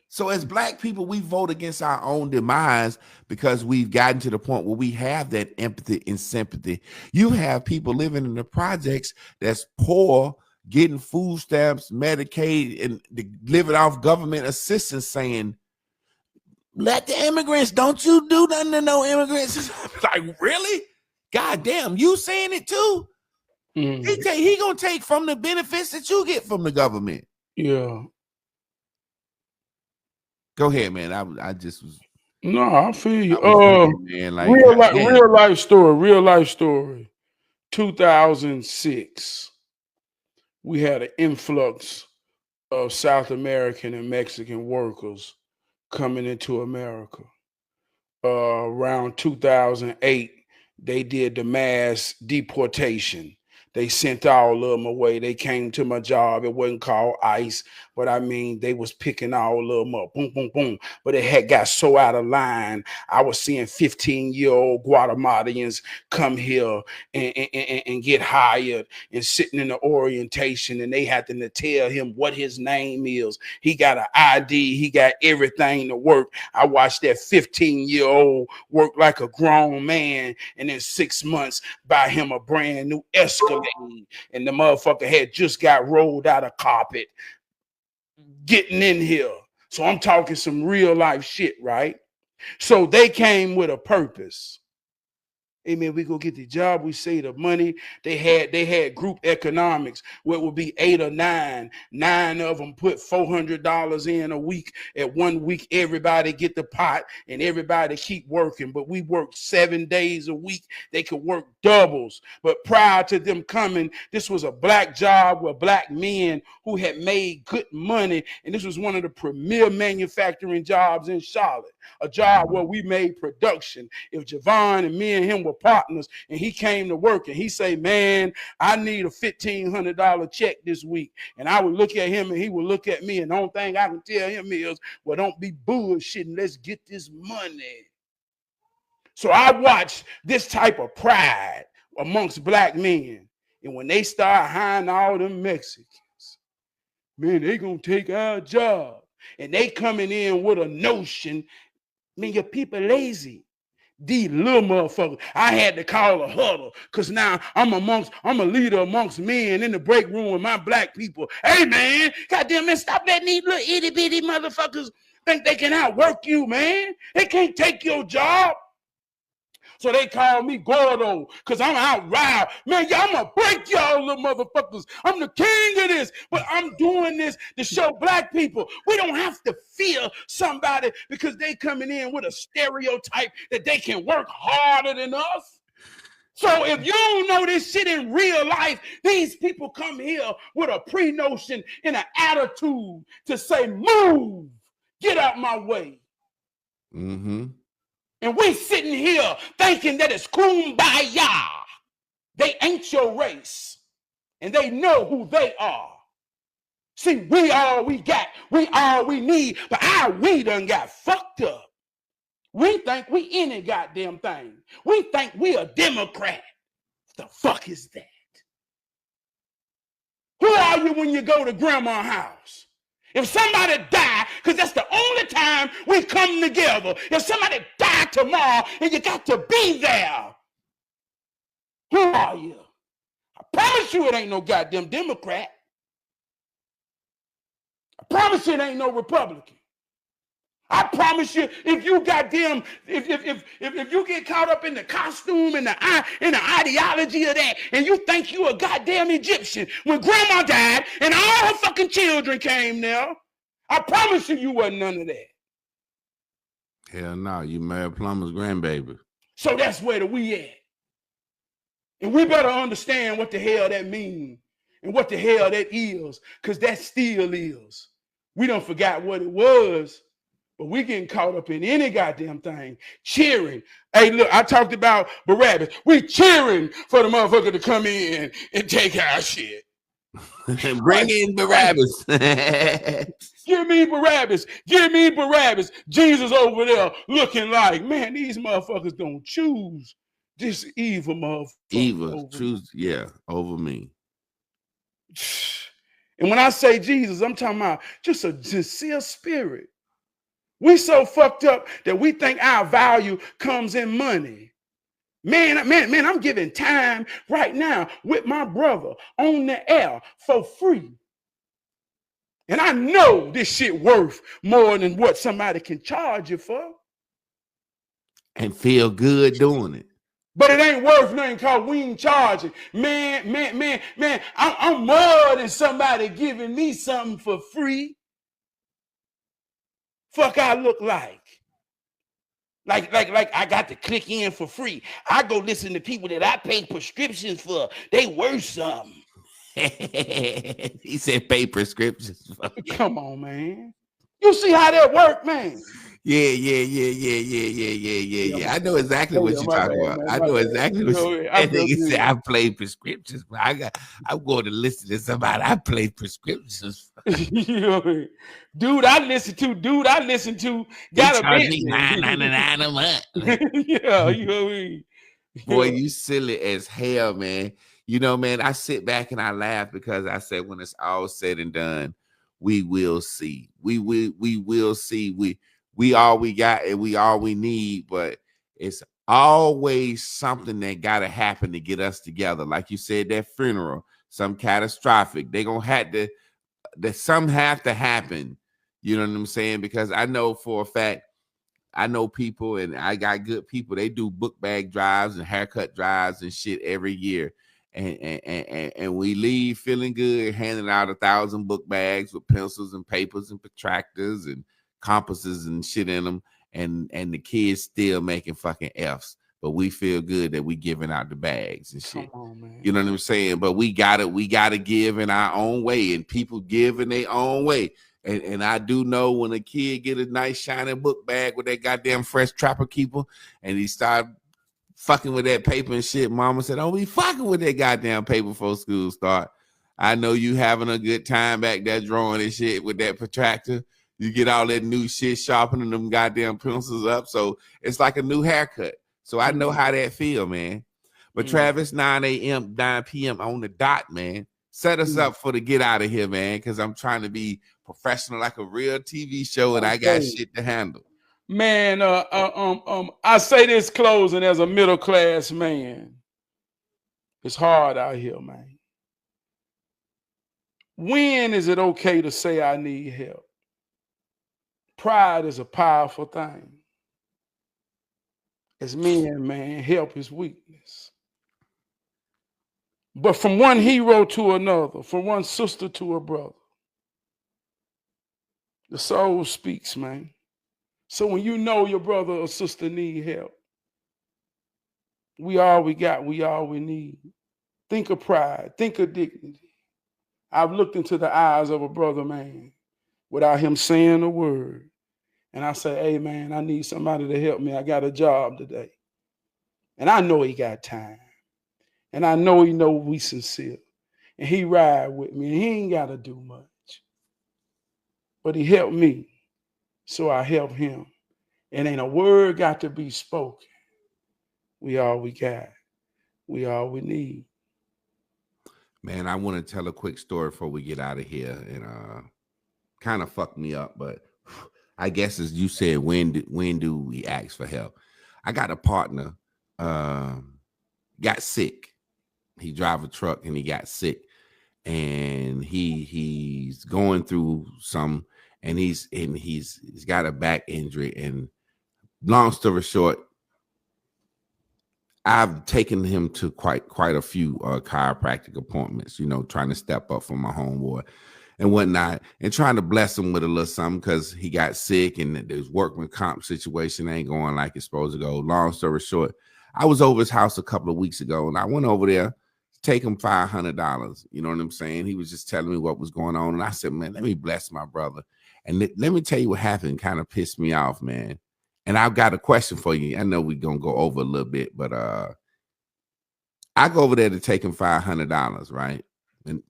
So as black people, we vote against our own demise because we've gotten to the point where we have that empathy and sympathy. You have people living in the projects that's poor, getting food stamps, Medicaid, and living off government assistance, saying, let the immigrants, don't you do nothing to no immigrants. Like, really? God damn, you saying it too? He gonna take from the benefits that you get from the government. Yeah. Go ahead, man. I just was. No, I feel you. Man, like, real life story. 2006, we had an influx of South American and Mexican workers coming into America. Around 2008, they did the mass deportation. They sent all of them away. They came to my job. It wasn't called ICE, but I mean, they was picking all of them up. Boom, boom, boom. But it had got so out of line. I was seeing 15-year-old Guatemalans come here and get hired and sitting in the orientation, and they had to tell him what his name is. He got an ID. He got everything to work. I watched that 15-year-old work like a grown man, and in 6 months buy him a brand new Escalade. And the motherfucker had just got rolled out of carpet getting in here. So I'm talking some real life shit, right? So they came with a purpose. Hey man, we go get the job, we save the money. They had group economics where it would be 8 or 9. 9 of them put $400 in a week. At 1 week, everybody get the pot and everybody keep working. But we worked 7 days a week. They could work doubles. But prior to them coming, this was a black job with black men who had made good money. And this was one of the premier manufacturing jobs in Charlotte. A job where we made production. If Javon and me and him were partners and he came to work and he say, man, I need a $1,500 check this week. And I would look at him and he would look at me, and the only thing I can tell him is, well, don't be bullshitting. Let's get this money. So I watched this type of pride amongst black men. And when they start hiring all them Mexicans, man, they gonna take our job. And they coming in with a notion, man, your people lazy. These little motherfuckers. I had to call a huddle because now I'm a leader amongst men in the break room with my black people. Hey, man, goddamn, man, stop letting these little itty bitty motherfuckers think they can outwork you, man. They can't take your job. So they call me Gordo because I'm out loud. Man, I'm going to break y'all little motherfuckers. I'm the king of this. But I'm doing this to show black people we don't have to fear somebody because they coming in with a stereotype that they can work harder than us. So if you don't know this shit in real life, these people come here with a pre-notion and an attitude to say, move, get out my way. Mm-hmm. And we sitting here thinking that it's kumbaya. They ain't your race. And they know who they are. See, we all we got. We all we need. But we done got fucked up. We think we any goddamn thing. We think we a Democrat. What the fuck is that? Who are you when you go to grandma's house? If somebody die, because that's the only time we come together. If somebody die tomorrow and you got to be there, who are you? I promise you it ain't no goddamn Democrat. I promise you it ain't no Republican. I promise you, if you goddamn, if you get caught up in the costume and the ideology of that, and you think you a goddamn Egyptian, when grandma died and all her fucking children came there, I promise you wasn't none of that. Hell no, you Mary Plummer's grandbaby. So that's where we at. And we better understand what the hell that means and what the hell that is, because that still is. We done forgot what it was. But we getting caught up in any goddamn thing, cheering. Hey, look, I talked about Barabbas. We cheering for the motherfucker to come in and take our shit. Bring in Barabbas. Give me Barabbas. Give me Barabbas. Jesus over there looking like, man, these motherfuckers don't choose this evil motherfucker. Evil, choose, yeah, over me. And when I say Jesus, I'm talking about just a sincere spirit. We so fucked up that we think our value comes in money. Man, I'm giving time right now with my brother on the air for free. And I know this shit worth more than what somebody can charge you for. And feel good doing it. But it ain't worth nothing because we ain't charging. Man, I'm more than somebody giving me something for free. Fuck I look like. Like I got to click in for free. I go listen to people that I pay prescriptions for. They worth something. He said pay prescriptions. Come on, man. You see how that work, man? Yeah. I know exactly what you're talking about. I know exactly what you said. I play prescriptions, but I'm going to listen to somebody I play prescriptions. Dude, I listen to got a $9.99 a month. Yeah, you know what I mean? Boy, you silly as hell, man. You know, man, I sit back and I laugh because I said when it's all said and done, we will see. We will see. We all we got and we all we need, but it's always something that gotta happen to get us together. Like you said, that funeral, some catastrophic. They gonna have to, that some have to happen. You know what I'm saying? Because I know for a fact, I know people and I got good people. They do book bag drives and haircut drives and shit every year. And we leave feeling good, handing out 1,000 book bags with pencils and papers and protractors and compasses and shit in them, and the kids still making fucking F's, but we feel good that we giving out the bags and shit. Come on, man. You know what I'm saying? But we gotta give in our own way, and people give in their own way. And I do know when a kid get a nice shiny book bag with that goddamn fresh Trapper Keeper, and he start fucking with that paper and shit, mama said, "Oh, we fucking with that goddamn paper before school start." I know you having a good time back there drawing and shit with that protractor. You get all that new shit, sharpening them goddamn pencils up. So it's like a new haircut. So I know how that feel, man. But Travis, 9 a.m., 9 p.m. on the dot, man. Set us up for the get out of here, man, because I'm trying to be professional like a real TV show, and I got shit to handle. Man, I say this closing as a middle class man. It's hard out here, man. When is it okay to say I need help? Pride is a powerful thing. As men, man, help is weakness. But from one hero to another, from one sister to a brother, the soul speaks, man. So when you know your brother or sister need help, we all we got, we all we need. Think of pride, think of dignity. I've looked into the eyes of a brother, man, without him saying a word. And I say, hey, man, I need somebody to help me. I got a job today. And I know he got time. And I know he know we sincere. And he ride with me. And he ain't got to do much. But he helped me. So I help him. And ain't a word got to be spoken. We all we got. We all we need. Man, I want to tell a quick story before we get out of here. And kind of fucked me up. But I guess as you said, when do we ask for help? I got a partner, got sick. He drive a truck and he got sick. And he's going through some, and he's got a back injury. And long story short, I've taken him to quite a few chiropractic appointments, trying to step up for my homeboy and whatnot, and trying to bless him with a little something because he got sick and his workman comp situation ain't going like it's supposed to go. Long story short, I was over his house a couple of weeks ago, and I went over there to take him $500. You know what I'm saying? He was just telling me what was going on, and I said, man, let me bless my brother. And let me tell you what happened. Kind of pissed me off, man. And I've got a question for you. I know we're going to go over a little bit, but I go over there to take him $500, right? And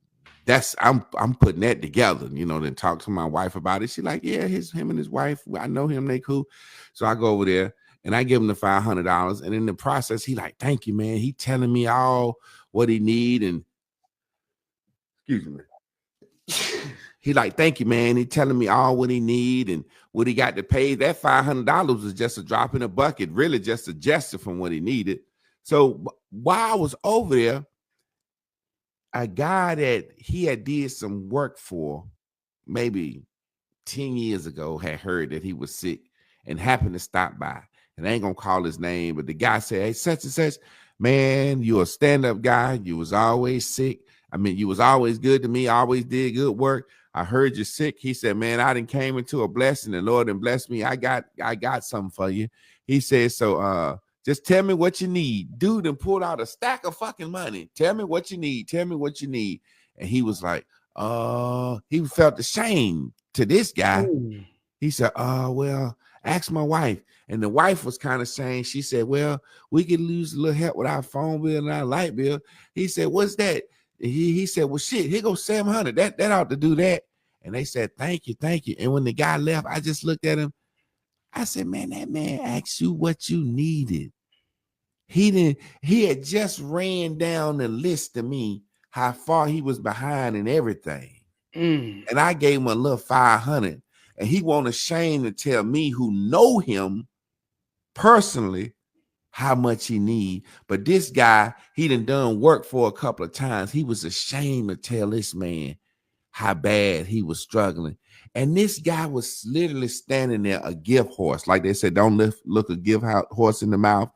I'm putting that together, then talk to my wife about it. She's like, yeah, him and his wife, I know him, they cool. So I go over there and I give him the $500. And in the process, he like, thank you, man. He telling me all what he need. And excuse me. He like, thank you, man. He telling me all what he need and what he got to pay. That $500 was just a drop in a bucket, really just a gesture from what he needed. So while I was over there, a guy that he had did some work for maybe 10 years ago had heard that he was sick and happened to stop by. And I ain't gonna call his name, but the guy said, hey, such and such, man, you're a stand-up guy. You was always sick. I mean, you was always good to me, always did good work. I heard you're sick. He said, man, I done came into a blessing. The Lord done blessed me. I got something for you. He said, so just tell me what you need. Dude done pulled out a stack of fucking money. Tell me what you need. Tell me what you need. And he was like, he felt ashamed to this guy. Ooh. He said, well, ask my wife. And the wife was kind of saying, she said, well, we could use a little help with our phone bill and our light bill. He said, what's that? He said, well, shit, here goes $700. That ought to do that. And they said, thank you. And when the guy left, I just looked at him. I said, man, that man asked you what you needed. He had just ran down the list to me, how far he was behind and everything. And I gave him a little $500. And he wasn't ashamed to tell me, who know him personally, how much he need. But this guy, he done work for a couple of times. He was ashamed to tell this man how bad he was struggling. And this guy was literally standing there, a gift horse. Like they said, don't look a gift horse in the mouth.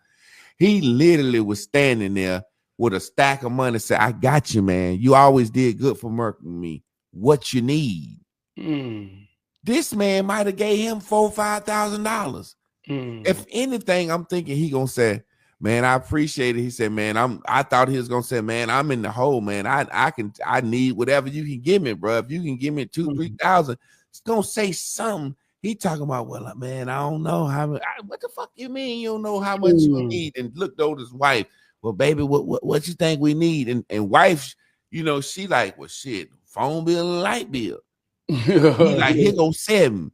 He literally was standing there with a stack of money, said, I got you, man. You always did good for working me. What you need? This man might have gave him $4,000 or $5,000. If anything, I'm thinking he gonna say, man, I appreciate it. He said, man, I thought he was gonna say, man, I'm in the hole, man. I need whatever you can give me, bro. If you can give me $2,000-3,000, it's gonna say something. He talking about, well, man, I don't know how much. What the fuck you mean you don't know how much you need? And looked over his wife. Well, baby, what you think we need? And wife, she like, well, shit, phone bill and light bill. He like, here go $7.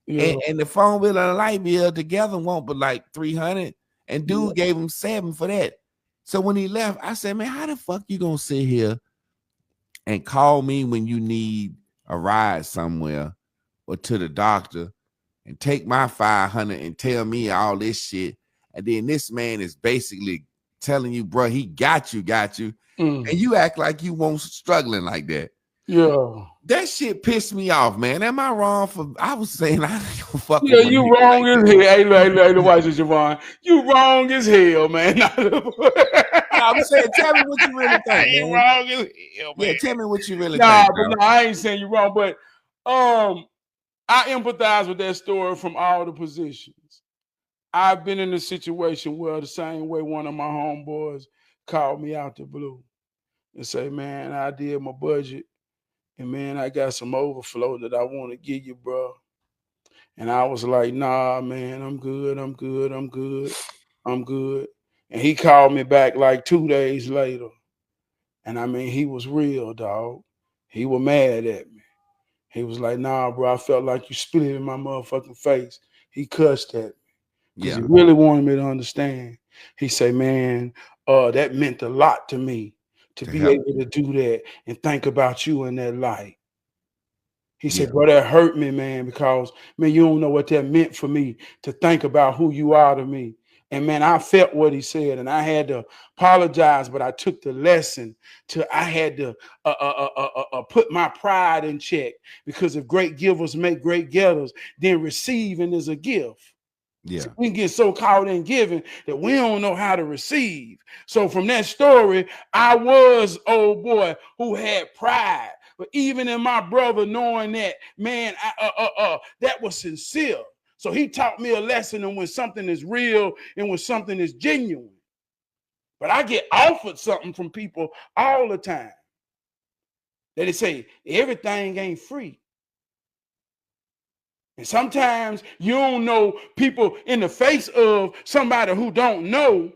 Yeah. And the phone bill and the light bill together won't but like $300. And dude gave him $7 for that. So when he left, I said, man, how the fuck you gonna sit here and call me when you need a ride somewhere or to the doctor and take my 500 and tell me all this shit. And then this man is basically telling you, bro, he got you. And you act like you won't struggling like that. Yeah. That shit pissed me off, man. Am I wrong for? I was saying I don't fuck. Yeah, you wrong as hell. Hey, watch this, Javon. You wrong as hell, man. I'm saying, tell me what you really think. You wrong as hell, man. Yeah, tell me what you really think. But no, I ain't saying you wrong, but I empathize with that story from all the positions. I've been in a situation where the same way one of my homeboys called me out the blue and say, man, I did my budget. And man, I got some overflow that I want to give you, bro. And I was like, nah, man, I'm good. And he called me back like 2 days later. And I mean, he was real, dog. He was mad at me. He was like, nah, bro, I felt like you spit in my motherfucking face. He cussed at me. Because he really wanted me to understand. He said, man, that meant a lot to me. To be able to do that and think about you in that light. He said, bro, that hurt me, man, because, man, you don't know what that meant for me to think about who you are to me. And, man, I felt what he said, and I had to apologize, but I took the lesson I had to put my pride in check, because if great givers make great getters, then receiving is a gift. Yeah, so we get so caught in giving that we don't know how to receive. So from that story, I was old boy who had pride, but even in my brother knowing that, man, that was sincere. So he taught me a lesson on when something is real and when something is genuine. But I get offered something from people all the time that they say everything ain't free. And sometimes you don't know people in the face of somebody who don't know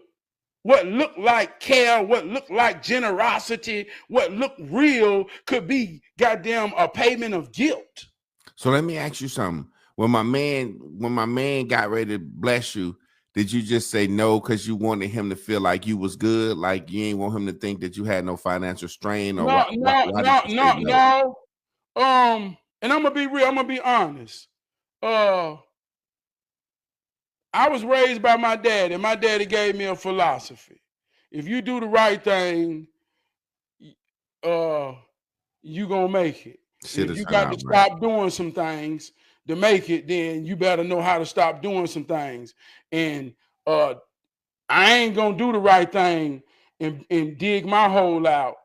what look like care, what look like generosity, what look real could be goddamn a payment of guilt. So let me ask you something. When my man got ready to bless you, did you just say no because you wanted him to feel like you was good, like you ain't want him to think that you had no financial strain? Or no. And I'm gonna be real. I'm gonna be honest. I was raised by my dad, and my daddy gave me a philosophy. If you do the right thing, you gonna make it. If you got to stop doing some things to make it, then you better know how to stop doing some things. And I ain't gonna do the right thing and dig my hole out,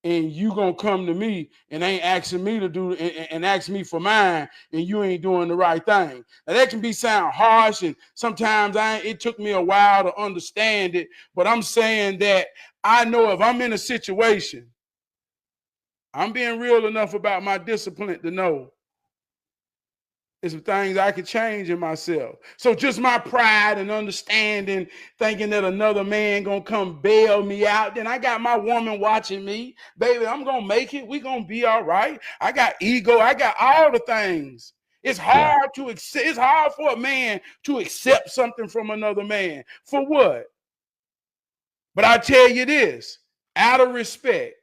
and you gonna come to me and ain't asking me to do and ask me for mine, and you ain't doing the right thing. Now that can sound harsh, and sometimes it took me a while to understand it, but I'm saying that I know if I'm in a situation, I'm being real enough about my discipline to know there's some things I could change in myself. So just my pride and understanding, thinking that another man gonna come bail me out. Then I got my woman watching me. Baby, I'm gonna make it. We gonna be all right. I got ego. I got all the things. It's hard to accept. It's hard for a man to accept something from another man. For what? But I tell you this, out of respect,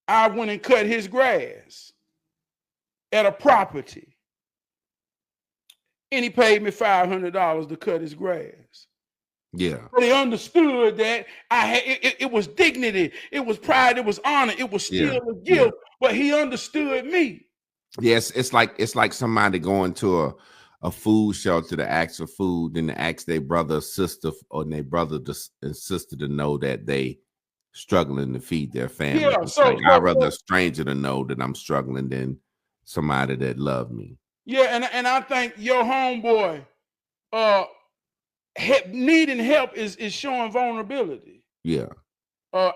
I went and cut his grass at a property. And he paid me $500 to cut his grass. Yeah. But he understood that it was dignity, it was pride, it was honor, it was still a gift, but he understood me. Yes, it's like somebody going to a food shelter to ask for food, then to ask their brother or sister or their brother and sister to know that they struggling to feed their family. Yeah, I'd rather a stranger to know that I'm struggling than somebody that loved me. Yeah, and I think your homeboy needing help is showing vulnerability. Yeah.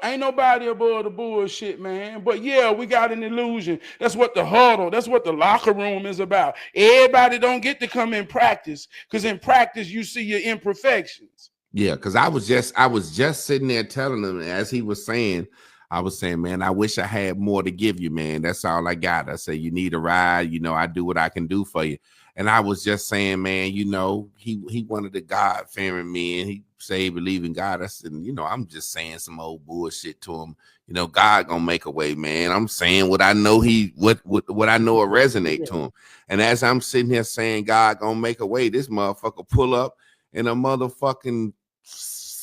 Ain't nobody above the bullshit, man. But yeah, we got an illusion. That's what the huddle, that's what the locker room is about. Everybody don't get to come in practice, because in practice you see your imperfections. Yeah, because I was just sitting there telling him, as he was saying, I was saying, man, I wish I had more to give you, man. That's all I got. I say, you need a ride. You know, I do what I can do for you. And I was just saying, man, you know, he one of the God-fearing men. He say he believe in God. I said, you know, I'm just saying some old bullshit to him. You know, God gonna make a way, man. I'm saying what I know what I know will resonate to him. And as I'm sitting here saying God gonna make a way, this motherfucker pull up in a motherfucking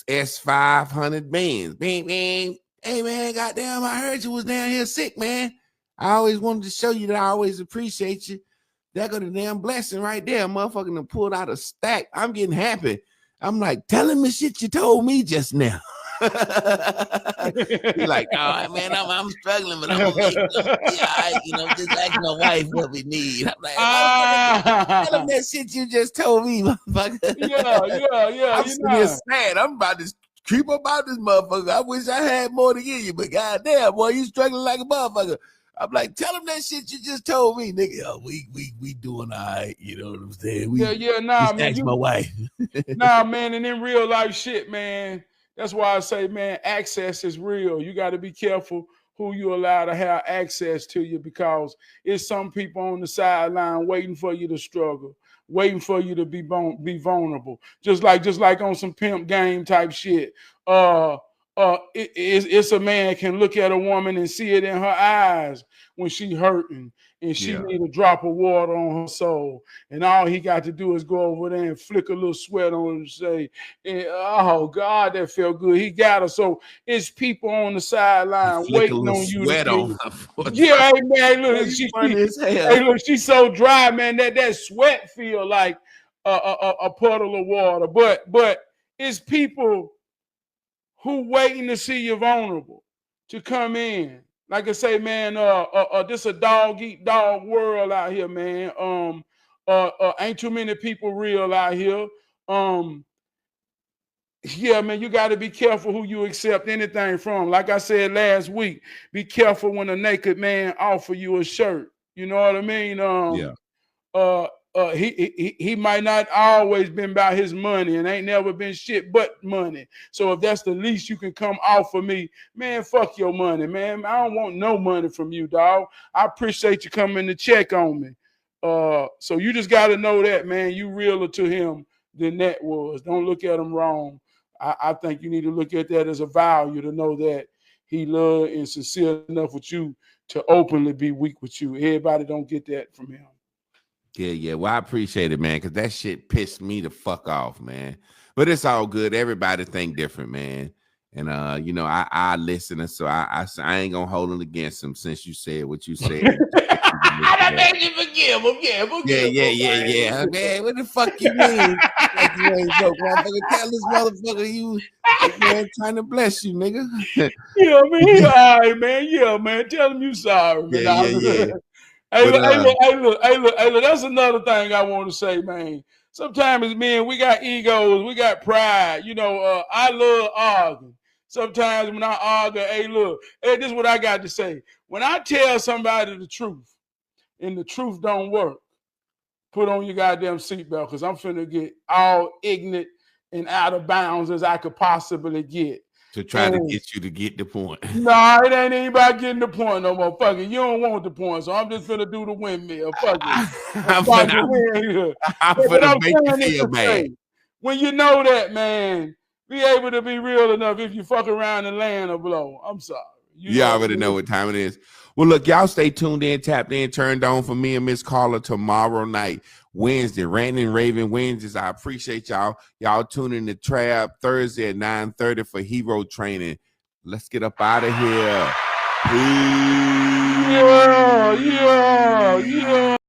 S500 Benz. Bing, bing. Hey, man, goddamn, I heard you was down here sick, man. I always wanted to show you that I always appreciate you. That got a damn blessing right there. Motherfucking to pull out a stack. I'm getting happy. I'm like, tell him the shit you told me just now. He's like, oh, man, I'm struggling, but I'm gonna make it. Yeah, you know, just ask my wife what we need. I'm like, tell him that shit you just told me, motherfucker. Yeah. I'm sitting here sad. I'm about to creep up out this motherfucker. I wish I had more to give you, but goddamn, boy, you struggling like a motherfucker. I'm like, tell him that shit you just told me, nigga. Oh, we doing all right, you know what I'm saying? Nah, man. My wife. Nah, man, and in real life shit, man. That's why I say, man, access is real. You got to be careful who you allow to have access to you, because it's some people on the sideline waiting for you to struggle, waiting for you to be vulnerable. Just like on some pimp game type shit. It's a man can look at a woman and see it in her eyes when she hurting and she need a drop of water on her soul, and all he got to do is go over there and flick a little sweat on her and say, oh God, that felt good. He got her. So it's people on the sideline waiting on you to on yeah, hey man, look, she's so dry, man, that sweat feel like a puddle of water. But it's people who waiting to see you vulnerable to come in. Like I say, man, this a dog eat dog world out here, man. Ain't too many people real out here. Yeah, man, you got to be careful who you accept anything from. Like I said last week, be careful when a naked man offer you a shirt. You know what I mean? He might not always been about his money and ain't never been shit but money. So if that's the least you can come offer me, man, fuck your money, man. I don't want no money from you, dog. I appreciate you coming to check on me. So you just got to know that, man, you realer to him than that was. Don't look at him wrong. I think you need to look at that as a value to know that he loved and sincere enough with you to openly be weak with you. Everybody don't get that from him. Yeah. Well, I appreciate it, man, because that shit pissed me the fuck off, man. But it's all good. Everybody think different, man. And you know, I listen, and so I ain't gonna hold it against him since you said what you said. I made you forgive him. Yeah. Man, what the fuck you mean? Like you ain't broke, motherfucker. Tell this motherfucker you man trying to bless you, nigga. Yeah, man, he all right, man. Yeah, man. Tell him you sorry, man. Yeah. Hey, look, that's another thing I want to say, man. Sometimes, man, we got egos, we got pride. You know, I love arguing. Sometimes when I argue, this is what I got to say. When I tell somebody the truth and the truth don't work, put on your goddamn seatbelt, because I'm finna get all ignorant and out of bounds as I could possibly get. To try to get you to get the point. Nah, it ain't anybody getting the point no more. Fuck it. You don't want the point, so I'm just finna do the windmill. Fuck it. I'm finna make you feel bad. When you know that, man, be able to be real enough if you fuck around and land a blow. I'm sorry. You already know what time it is. Well, look, y'all stay tuned in, tapped in, turned on for me and Miss Carla tomorrow night, Wednesday, Ranting and Raving Wednesdays. I appreciate y'all. Y'all tune in to Trap Thursday at 9:30 for Hero Training. Let's get up out of here. Peace. Yeah.